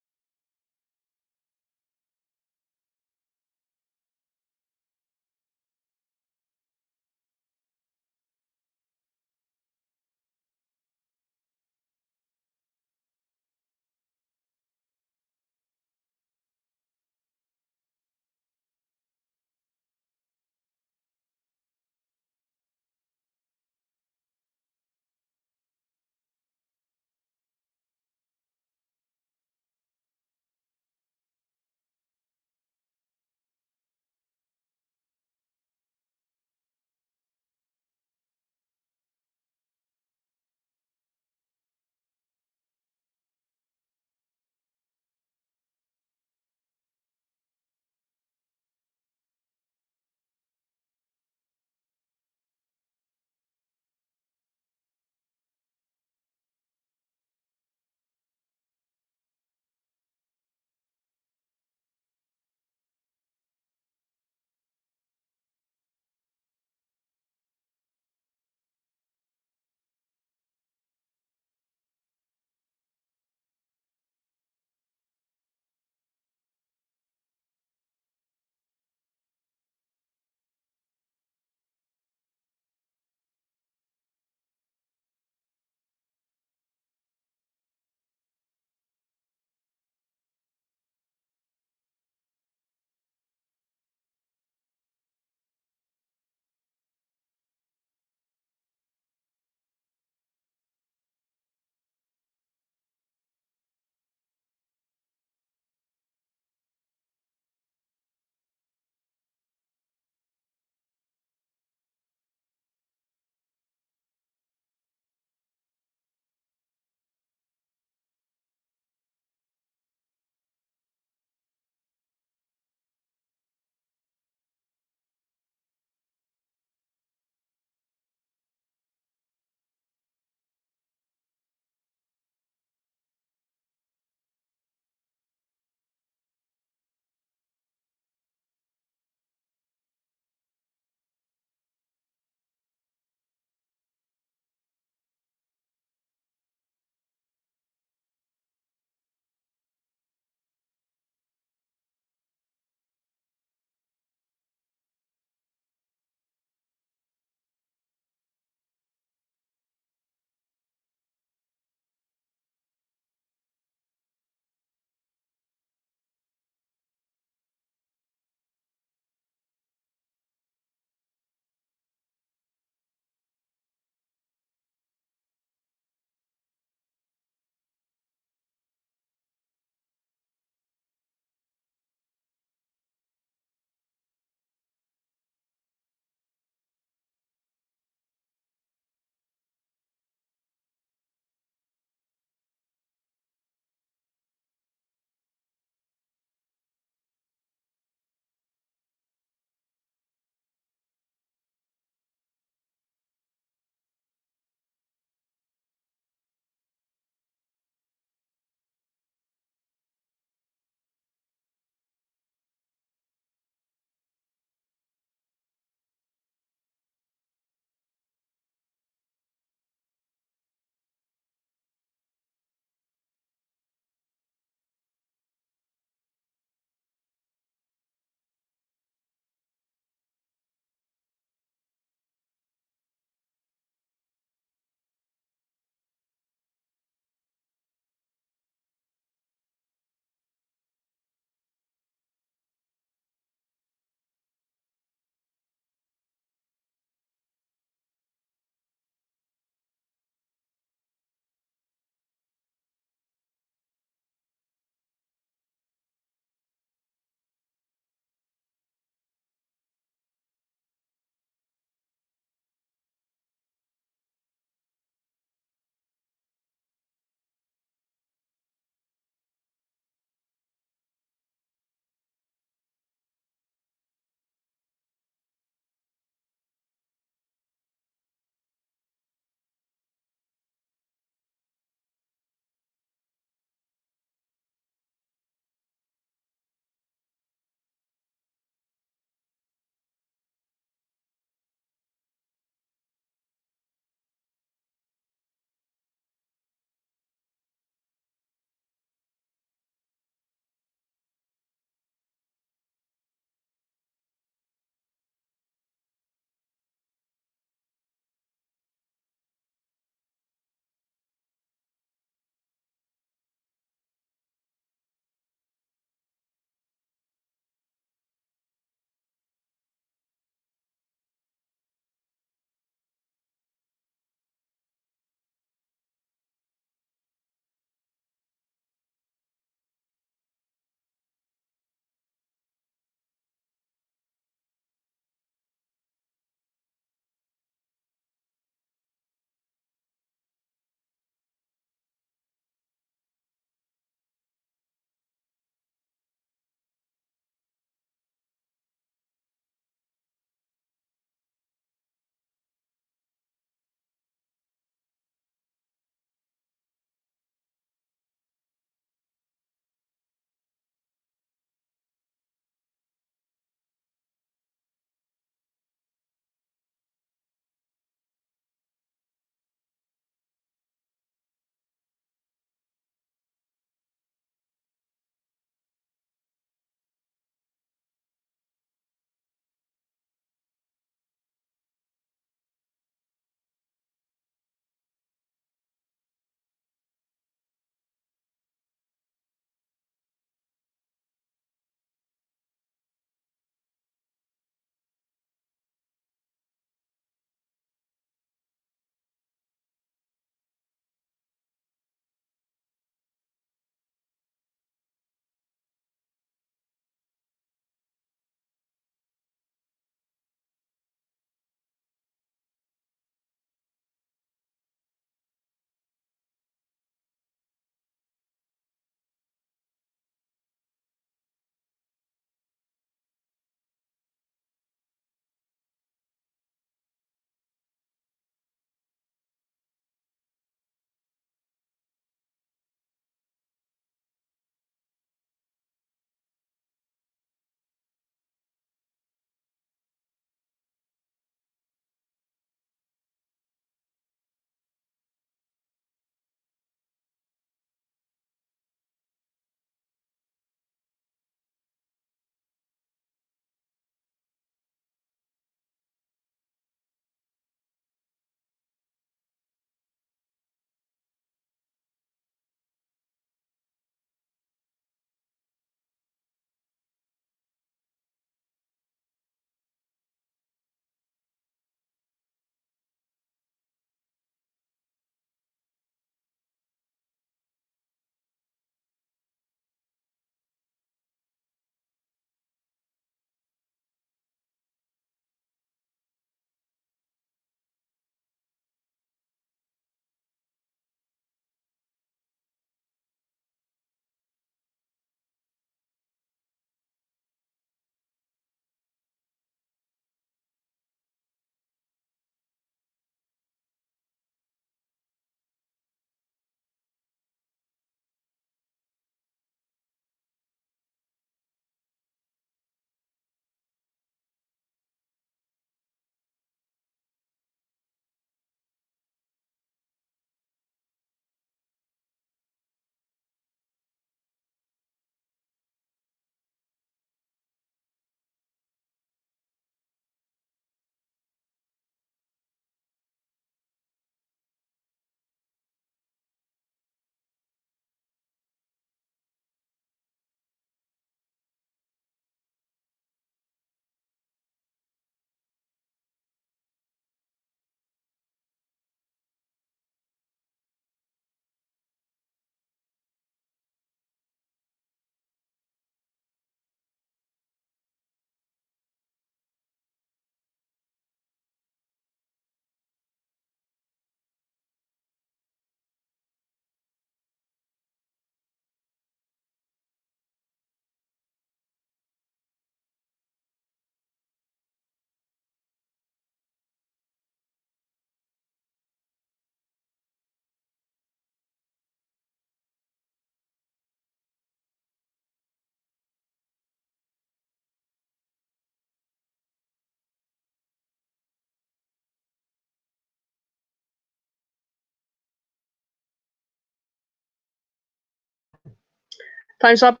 Time's up,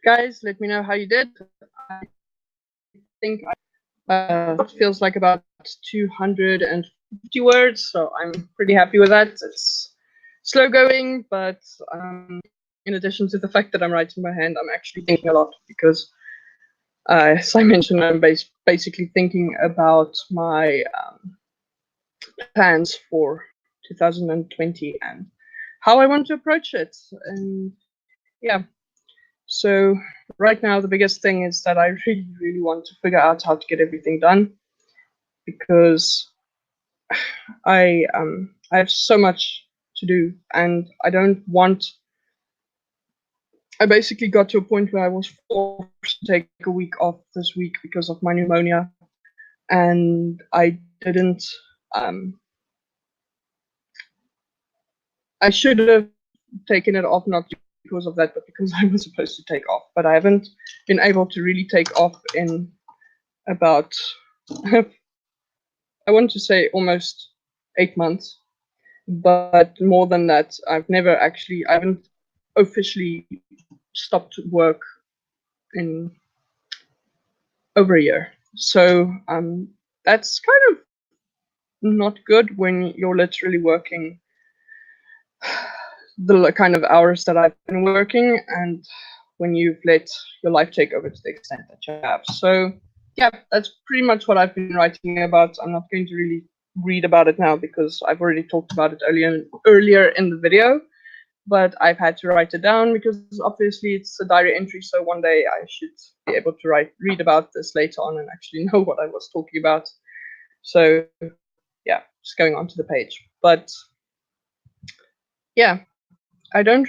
guys. Let me know how you did. I think it feels like about 250 words, so I'm pretty happy with that. It's slow going, but in addition to the fact that I'm writing by hand, I'm actually thinking a lot because, as I mentioned, I'm basically thinking about my plans for 2020 and how I want to approach it. And yeah, so right now the biggest thing is that I really, really want to figure out how to get everything done, because I have so much to do, and I don't want. I basically got to a point where I was forced to take a week off this week because of my pneumonia, and I didn't. I should have taken it off, not because of that, but because I was supposed to take off. But I haven't been able to really take off in about, I want to say almost 8 months. But more than that, I haven't officially stopped work in over a year. So that's kind of not good when you're literally working the kind of hours that I've been working, and when you've let your life take over to the extent that you have. So yeah, that's pretty much what I've been writing about. I'm not going to really read about it now because I've already talked about it earlier in the video, but I've had to write it down because obviously it's a diary entry, so one day I should be able to read about this later on and actually know what I was talking about. So yeah, just going on to the page. But yeah, I haven't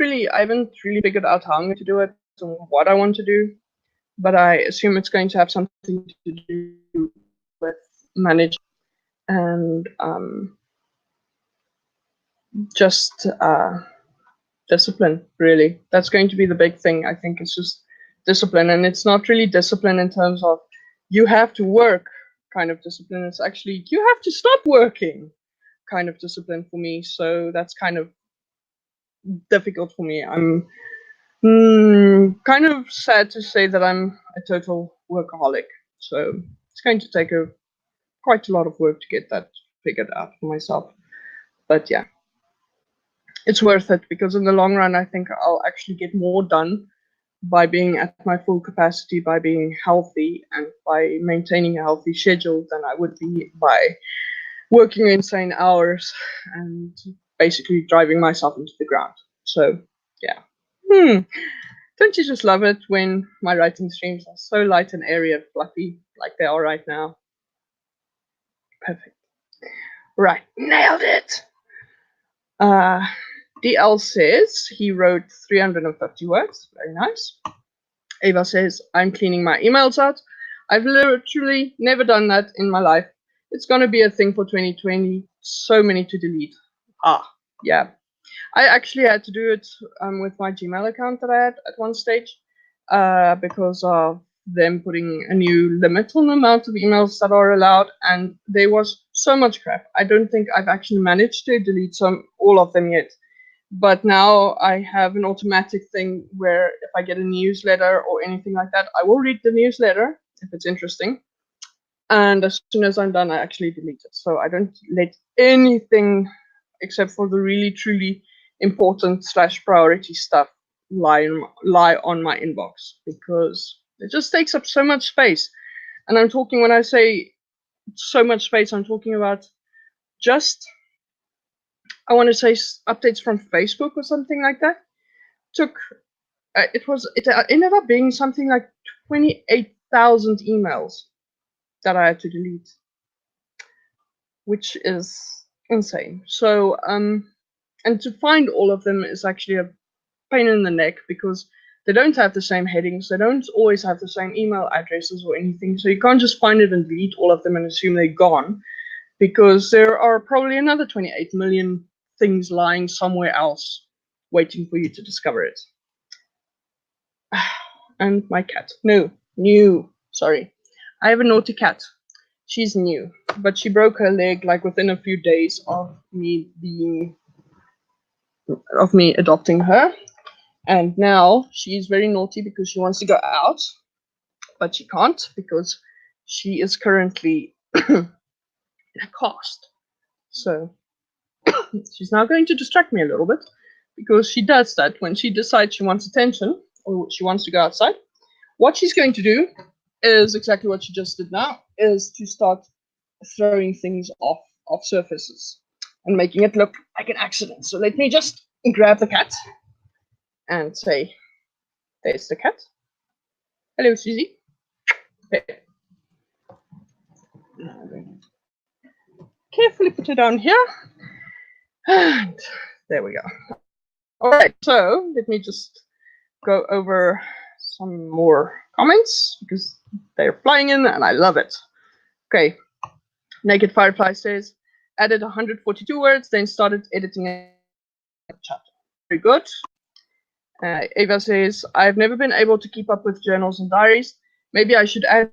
really figured out how I'm going to do it and what I want to do, but I assume it's going to have something to do with management and just discipline, really. That's going to be the big thing. I think it's just discipline, and it's not really discipline in terms of you have to work kind of discipline. It's actually you have to stop working kind of discipline for me. So that's kind of difficult for me. I'm kind of sad to say that I'm a total workaholic. So it's going to take quite a lot of work to get that figured out for myself. But yeah, it's worth it because in the long run, I think I'll actually get more done by being at my full capacity, by being healthy, and by maintaining a healthy schedule than I would be by working insane hours and basically driving myself into the ground. So yeah. Don't you just love it when my writing streams are so light and airy and fluffy like they are right now? Perfect. Right, nailed it. DL says he wrote 350 words. Very nice. Ava says, I'm cleaning my emails out. I've literally never done that in my life. It's going to be a thing for 2020. So many to delete. Yeah. I actually had to do it with my Gmail account that I had at one stage because of them putting a new limit on the amount of emails that are allowed, and there was so much crap. I don't think I've actually managed to delete all of them yet. But now I have an automatic thing where if I get a newsletter or anything like that, I will read the newsletter if it's interesting. And as soon as I'm done, I actually delete it. So I don't let anything except for the really, truly important / priority stuff lie on my inbox, because it just takes up so much space. And I'm talking, when I say so much space, I'm talking about just, I want to say updates from Facebook or something like that. It ended up being something like 28,000 emails that I had to delete, which is insane. So and to find all of them is actually a pain in the neck because they don't have the same headings, they don't always have the same email addresses or anything, so you can't just find it and delete all of them and assume they're gone, because there are probably another 28 million things lying somewhere else waiting for you to discover it. And my cat. Sorry. I have a naughty cat. She's new, but she broke her leg like within a few days of me adopting her. And now she's very naughty because she wants to go out, but she can't because she is currently in a cast. So she's now going to distract me a little bit because she does that when she decides she wants attention or she wants to go outside. What she's going to do is exactly what she just did now, is to start throwing things off surfaces and making it look like an accident. So let me just grab the cat and say, there's the cat. Hello, Susie. Okay. Carefully put her down here. And there we go. All right, so let me just go over some more comments because they're flying in and I love it. Okay, Naked Firefly says, added 142 words, then started editing a chapter. Very good. Ava says, I've never been able to keep up with journals and diaries. Maybe I should add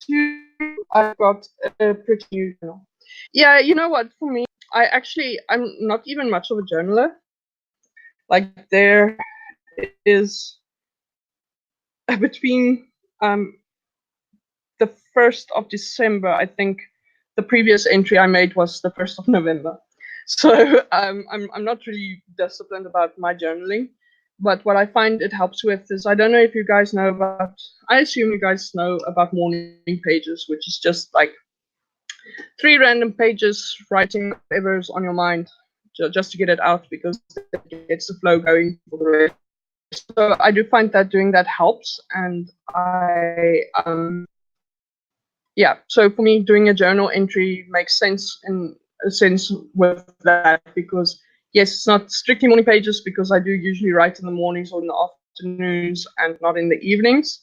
two. I've got a pretty new journal. Yeah, you know what? For me, I'm not even much of a journaler. Like there is between the 1st of December, I think the previous entry I made was the 1st of November. So I'm not really disciplined about my journaling. But what I find it helps with is, I don't know if you guys know about, I assume you guys know about morning pages, which is just like 3 random pages writing whatever's on your mind just to get it out because it gets the flow going for the rest. So I do find that doing that helps, and yeah, so for me, doing a journal entry makes sense in a sense with that because yes, it's not strictly morning pages because I do usually write in the mornings or in the afternoons and not in the evenings.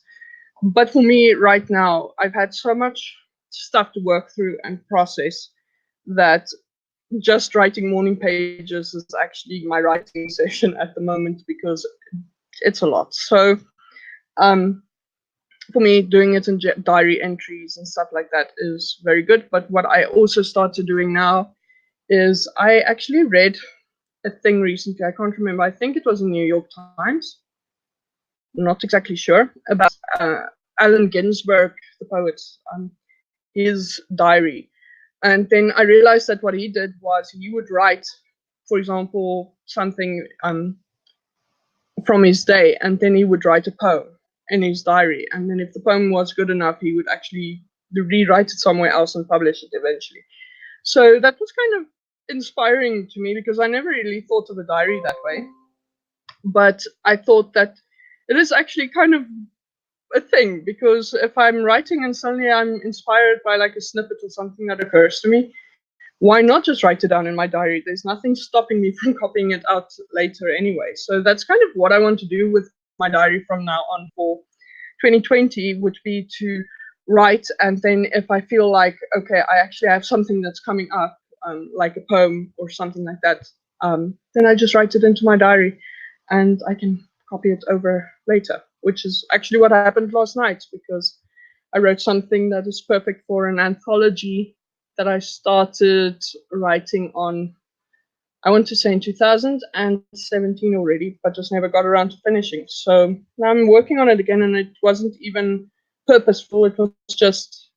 But for me right now, I've had so much stuff to work through and process that just writing morning pages is actually my writing session at the moment because it's a lot. So for me, doing it in diary entries and stuff like that is very good. But what I also started doing now is I actually read a thing recently. I can't remember. I think it was in New York Times. I'm not exactly sure, about Allen Ginsberg, the poet, his diary. And then I realized that what he did was he would write, for example, something from his day, and then he would write a poem in his diary. And then if the poem was good enough, he would actually rewrite it somewhere else and publish it eventually. So that was kind of inspiring to me because I never really thought of a diary that way. But I thought that it is actually kind of a thing because if I'm writing and suddenly I'm inspired by like a snippet or something that occurs to me, why not just write it down in my diary? There's nothing stopping me from copying it out later anyway. So that's kind of what I want to do with my diary from now on for 2020, would be to write, and then if I feel like, okay, I actually have something that's coming up, like a poem or something like that, then I just write it into my diary and I can copy it over later, which is actually what happened last night because I wrote something that is perfect for an anthology that I started writing on, I want to say in 2017 already, but just never got around to finishing. So now I'm working on it again, and it wasn't even purposeful. It was just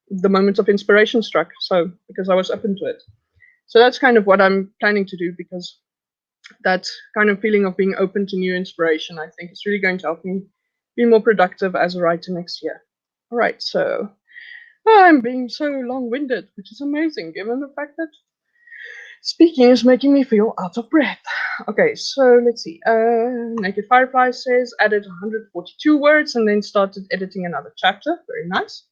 the moment of inspiration struck. So because I was open to it. So that's kind of what I'm planning to do, because that kind of feeling of being open to new inspiration, I think, is really going to help me be more productive as a writer next year. All right, so I'm being so long-winded, which is amazing given the fact that speaking is making me feel out of breath. Okay, so let's see. Naked Firefly says, added 142 words and then started editing another chapter. Very nice.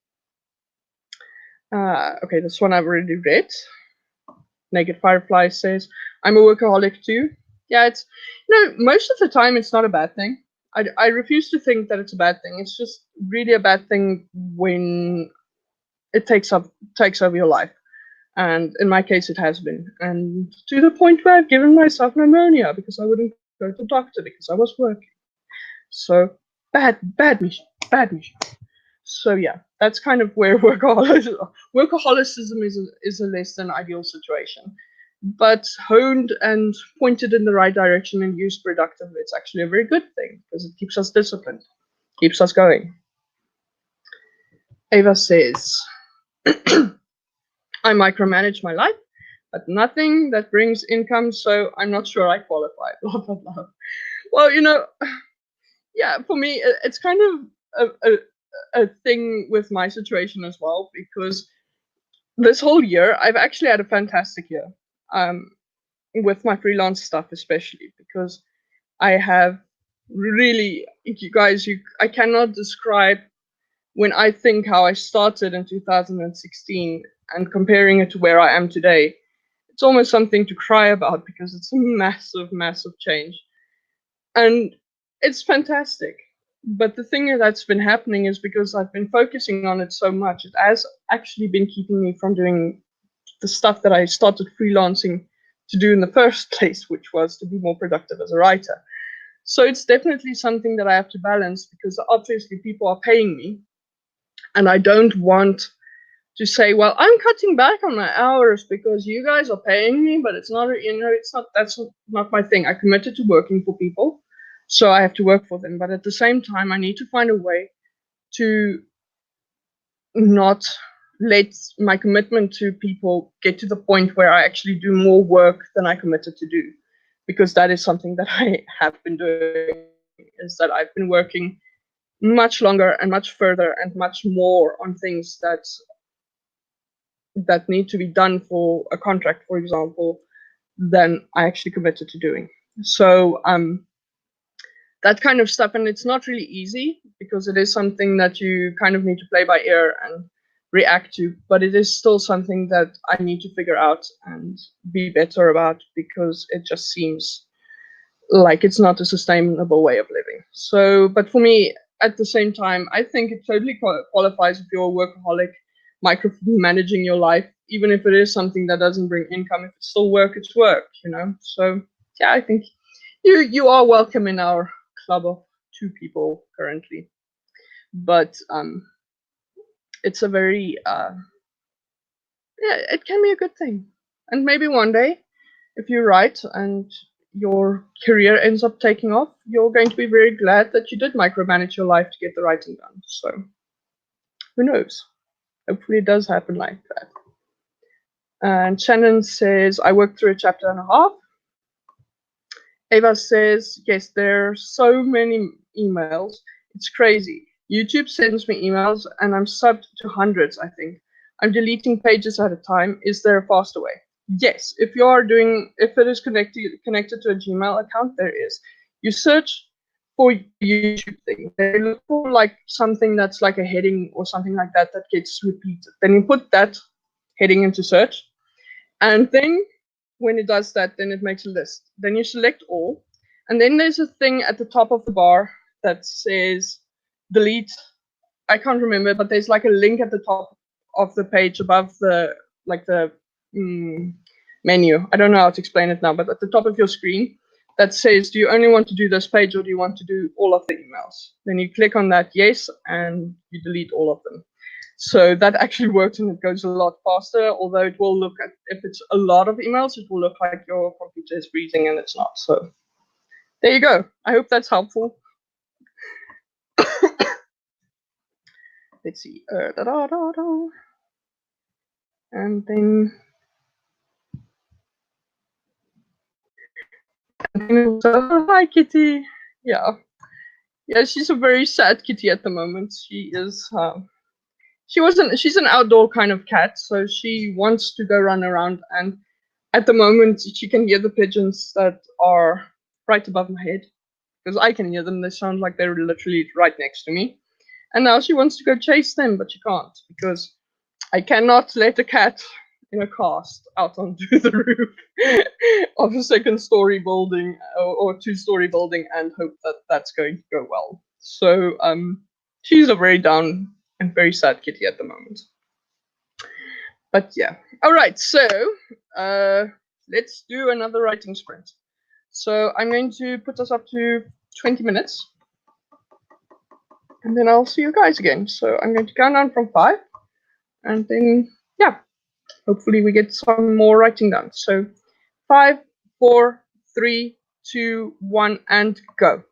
Okay, this one I've already read. Naked Firefly says, I'm a workaholic too. Yeah, it's, most of the time it's not a bad thing. I refuse to think that it's a bad thing. It's just really a bad thing when it takes over your life. And in my case, it has been. And to the point where I've given myself pneumonia because I wouldn't go to the doctor because I was working. So bad mission. So yeah, that's kind of where workaholism is a less than ideal situation. but honed and pointed in the right direction and used productively, it's actually a very good thing because it keeps us disciplined, keeps us going. Ava says, I micromanage my life, but nothing that brings income, so I'm not sure I qualify. Blah, blah, blah. Well, yeah, for me, it's kind of a thing with my situation as well, because this whole year, I've actually had a fantastic year, with my freelance stuff, especially because I have really, you guys, I cannot describe when I think how I started in 2016 and comparing it to where I am today. It's almost something to cry about because it's a massive, massive change. And it's fantastic. But the thing that's been happening is because I've been focusing on it so much, it has actually been keeping me from doing the stuff that I started freelancing to do in the first place, which was to be more productive as a writer. So it's definitely something that I have to balance because obviously people are paying me, and I don't want to say, well, I'm cutting back on my hours because you guys are paying me, but it's not, that's not my thing. I committed to working for people, so I have to work for them. But at the same time, I need to find a way to not let my commitment to people get to the point where I actually do more work than I committed to do, because that is something that I have been doing, is that I've been working much longer and much further and much more on things that need to be done for a contract, for example, than I actually committed to doing. So that kind of stuff, and it's not really easy because it is something that you kind of need to play by ear and react to, but it is still something that I need to figure out and be better about, because it just seems like it's not a sustainable way of living. So, but for me, at the same time, I think it totally qualifies if you're a workaholic, micromanaging your life, even if it is something that doesn't bring income. If it's still work, it's work, So yeah, I think you are welcome in our club of 2 people currently. But it's a very yeah, it can be a good thing. And maybe one day, if you write and your career ends up taking off, you're going to be very glad that you did micromanage your life to get the writing done. So who knows? Hopefully it does happen like that. And Shannon says, I worked through a chapter and a half. Ava says, yes, there are so many emails. It's crazy. YouTube sends me emails and I'm subbed to hundreds, I think. I'm deleting pages at a time. Is there a faster way? Yes, if it is connected to a Gmail account, there is. You search for YouTube thing. They look for like something that's like a heading or something like that that gets repeated. Then you put that heading into search, and then when it does that, then it makes a list. Then you select all, and then there's a thing at the top of the bar that says delete. I can't remember, but there's like a link at the top of the page above the menu. I don't know how to explain it now, but at the top of your screen that says, do you only want to do this page or do you want to do all of the emails? Then you click on that yes, and you delete all of them. So that actually works, and it goes a lot faster, although it will look at, if it's a lot of emails, it will look like your computer is freezing, and it's not. So there you go. I hope that's helpful. Let's see. And then hi Kitty. Yeah. Yeah, she's a very sad kitty at the moment. She is she's an outdoor kind of cat, so she wants to go run around, and at the moment she can hear the pigeons that are right above my head, because I can hear them. They sound like they're literally right next to me. And now she wants to go chase them, but she can't, because I cannot let a cat in a cast out onto the roof of a second-story building or two-story building and hope that that's going to go well. So she's a very down and very sad kitty at the moment. But yeah, all right. So let's do another writing sprint. So I'm going to put us up to 20 minutes, and then I'll see you guys again. So I'm going to count down from 5, and then yeah, hopefully we get some more writing done. So 5, 4, 3, 2, 1, and go.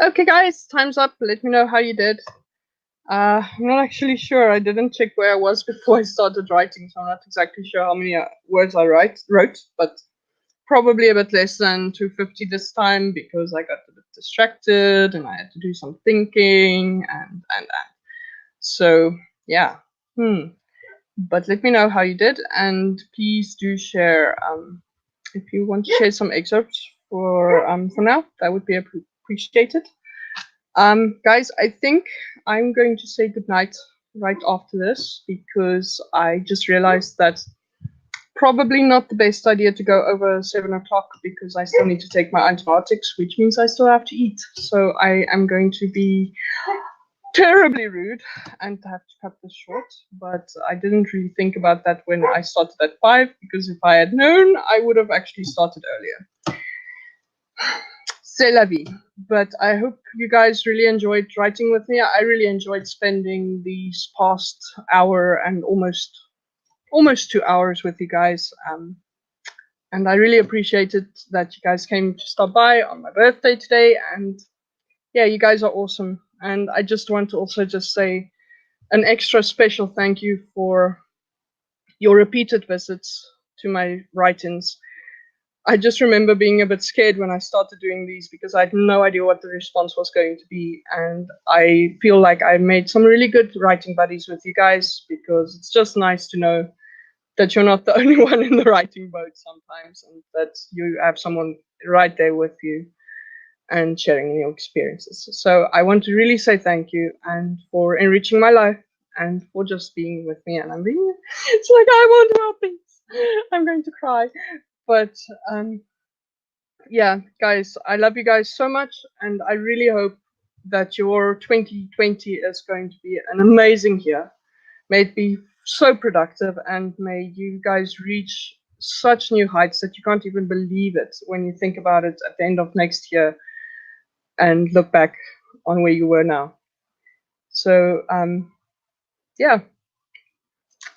Okay, guys, time's up. Let me know how you did. I'm not actually sure. I didn't check where I was before I started writing, so I'm not exactly sure how many words I wrote, but probably a bit less than 250 this time because I got a bit distracted and I had to do some thinking and. So yeah. But let me know how you did, and please do share if you want to share some excerpts for now. That would be appreciated. Guys, I think I'm going to say goodnight right after this because I just realized that probably not the best idea to go over 7 o'clock because I still need to take my antibiotics, which means I still have to eat. So I am going to be terribly rude and have to cut this short, but I didn't really think about that when I started at 5 because if I had known, I would have actually started earlier. C'est la vie. But I hope you guys really enjoyed writing with me. I really enjoyed spending these past hour and almost 2 hours with you guys. And I really appreciated that you guys came to stop by on my birthday today. And yeah, you guys are awesome. And I just want to also just say an extra special thank you for your repeated visits to my write-ins. I just remember being a bit scared when I started doing these because I had no idea what the response was going to be. And I feel like I made some really good writing buddies with you guys because it's just nice to know that you're not the only one in the writing boat sometimes and that you have someone right there with you and sharing your experiences. So I want to really say thank you and for enriching my life and for just being with me. And it's like I want to help things. I'm going to cry. But yeah, guys, I love you guys so much. And I really hope that your 2020 is going to be an amazing year. May it be so productive and may you guys reach such new heights that you can't even believe it when you think about it at the end of next year and look back on where you were now. So yeah,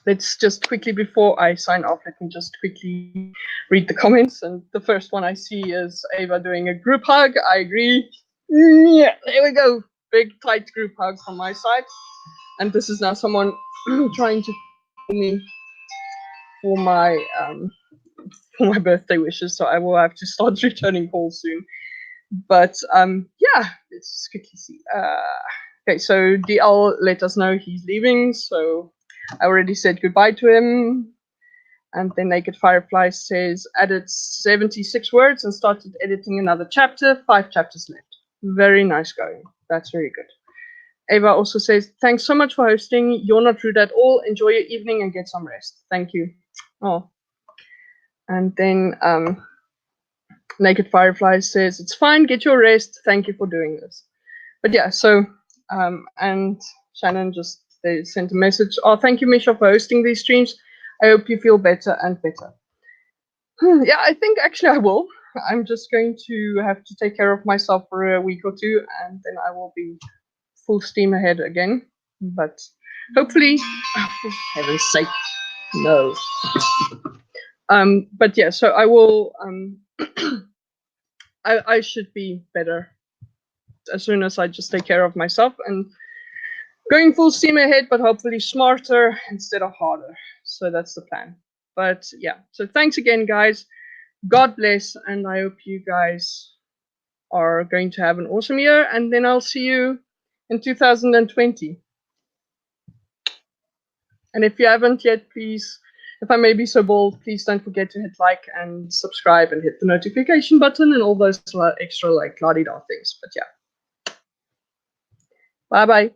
let's just quickly, before I sign off, let me just quickly read the comments. And the first one I see is Ava doing a group hug. I agree. Yeah, there we go. Big tight group hug from my side. And this is now someone trying to call me for my birthday wishes, so I will have to start returning calls soon. But yeah, let's just quickly see. Okay, so DL let us know he's leaving, so I already said goodbye to him. And then Naked Firefly says added 76 words and started editing another chapter. 5 chapters left. Very nice going. That's very good. Ava also says, thanks so much for hosting. You're not rude at all. Enjoy your evening and get some rest. Thank you. Oh. And then Naked Firefly says, it's fine, get your rest. Thank you for doing this. But yeah, so, and Shannon just they sent a message. Oh, thank you, Misha, for hosting these streams. I hope you feel better and better. Yeah, I think actually I will. I'm just going to have to take care of myself for a week or two, and then I will be full steam ahead again. But hopefully, for heaven's sake, no. But yeah, so I will. I should be better as soon as I just take care of myself and going full steam ahead, but hopefully smarter instead of harder. So that's the plan. But yeah, so thanks again, guys. God bless, and I hope you guys are going to have an awesome year, and then I'll see you in 2020. And if you haven't yet, please, if I may be so bold, please don't forget to hit like and subscribe and hit the notification button and all those extra like la-di-da things. But yeah. Bye-bye.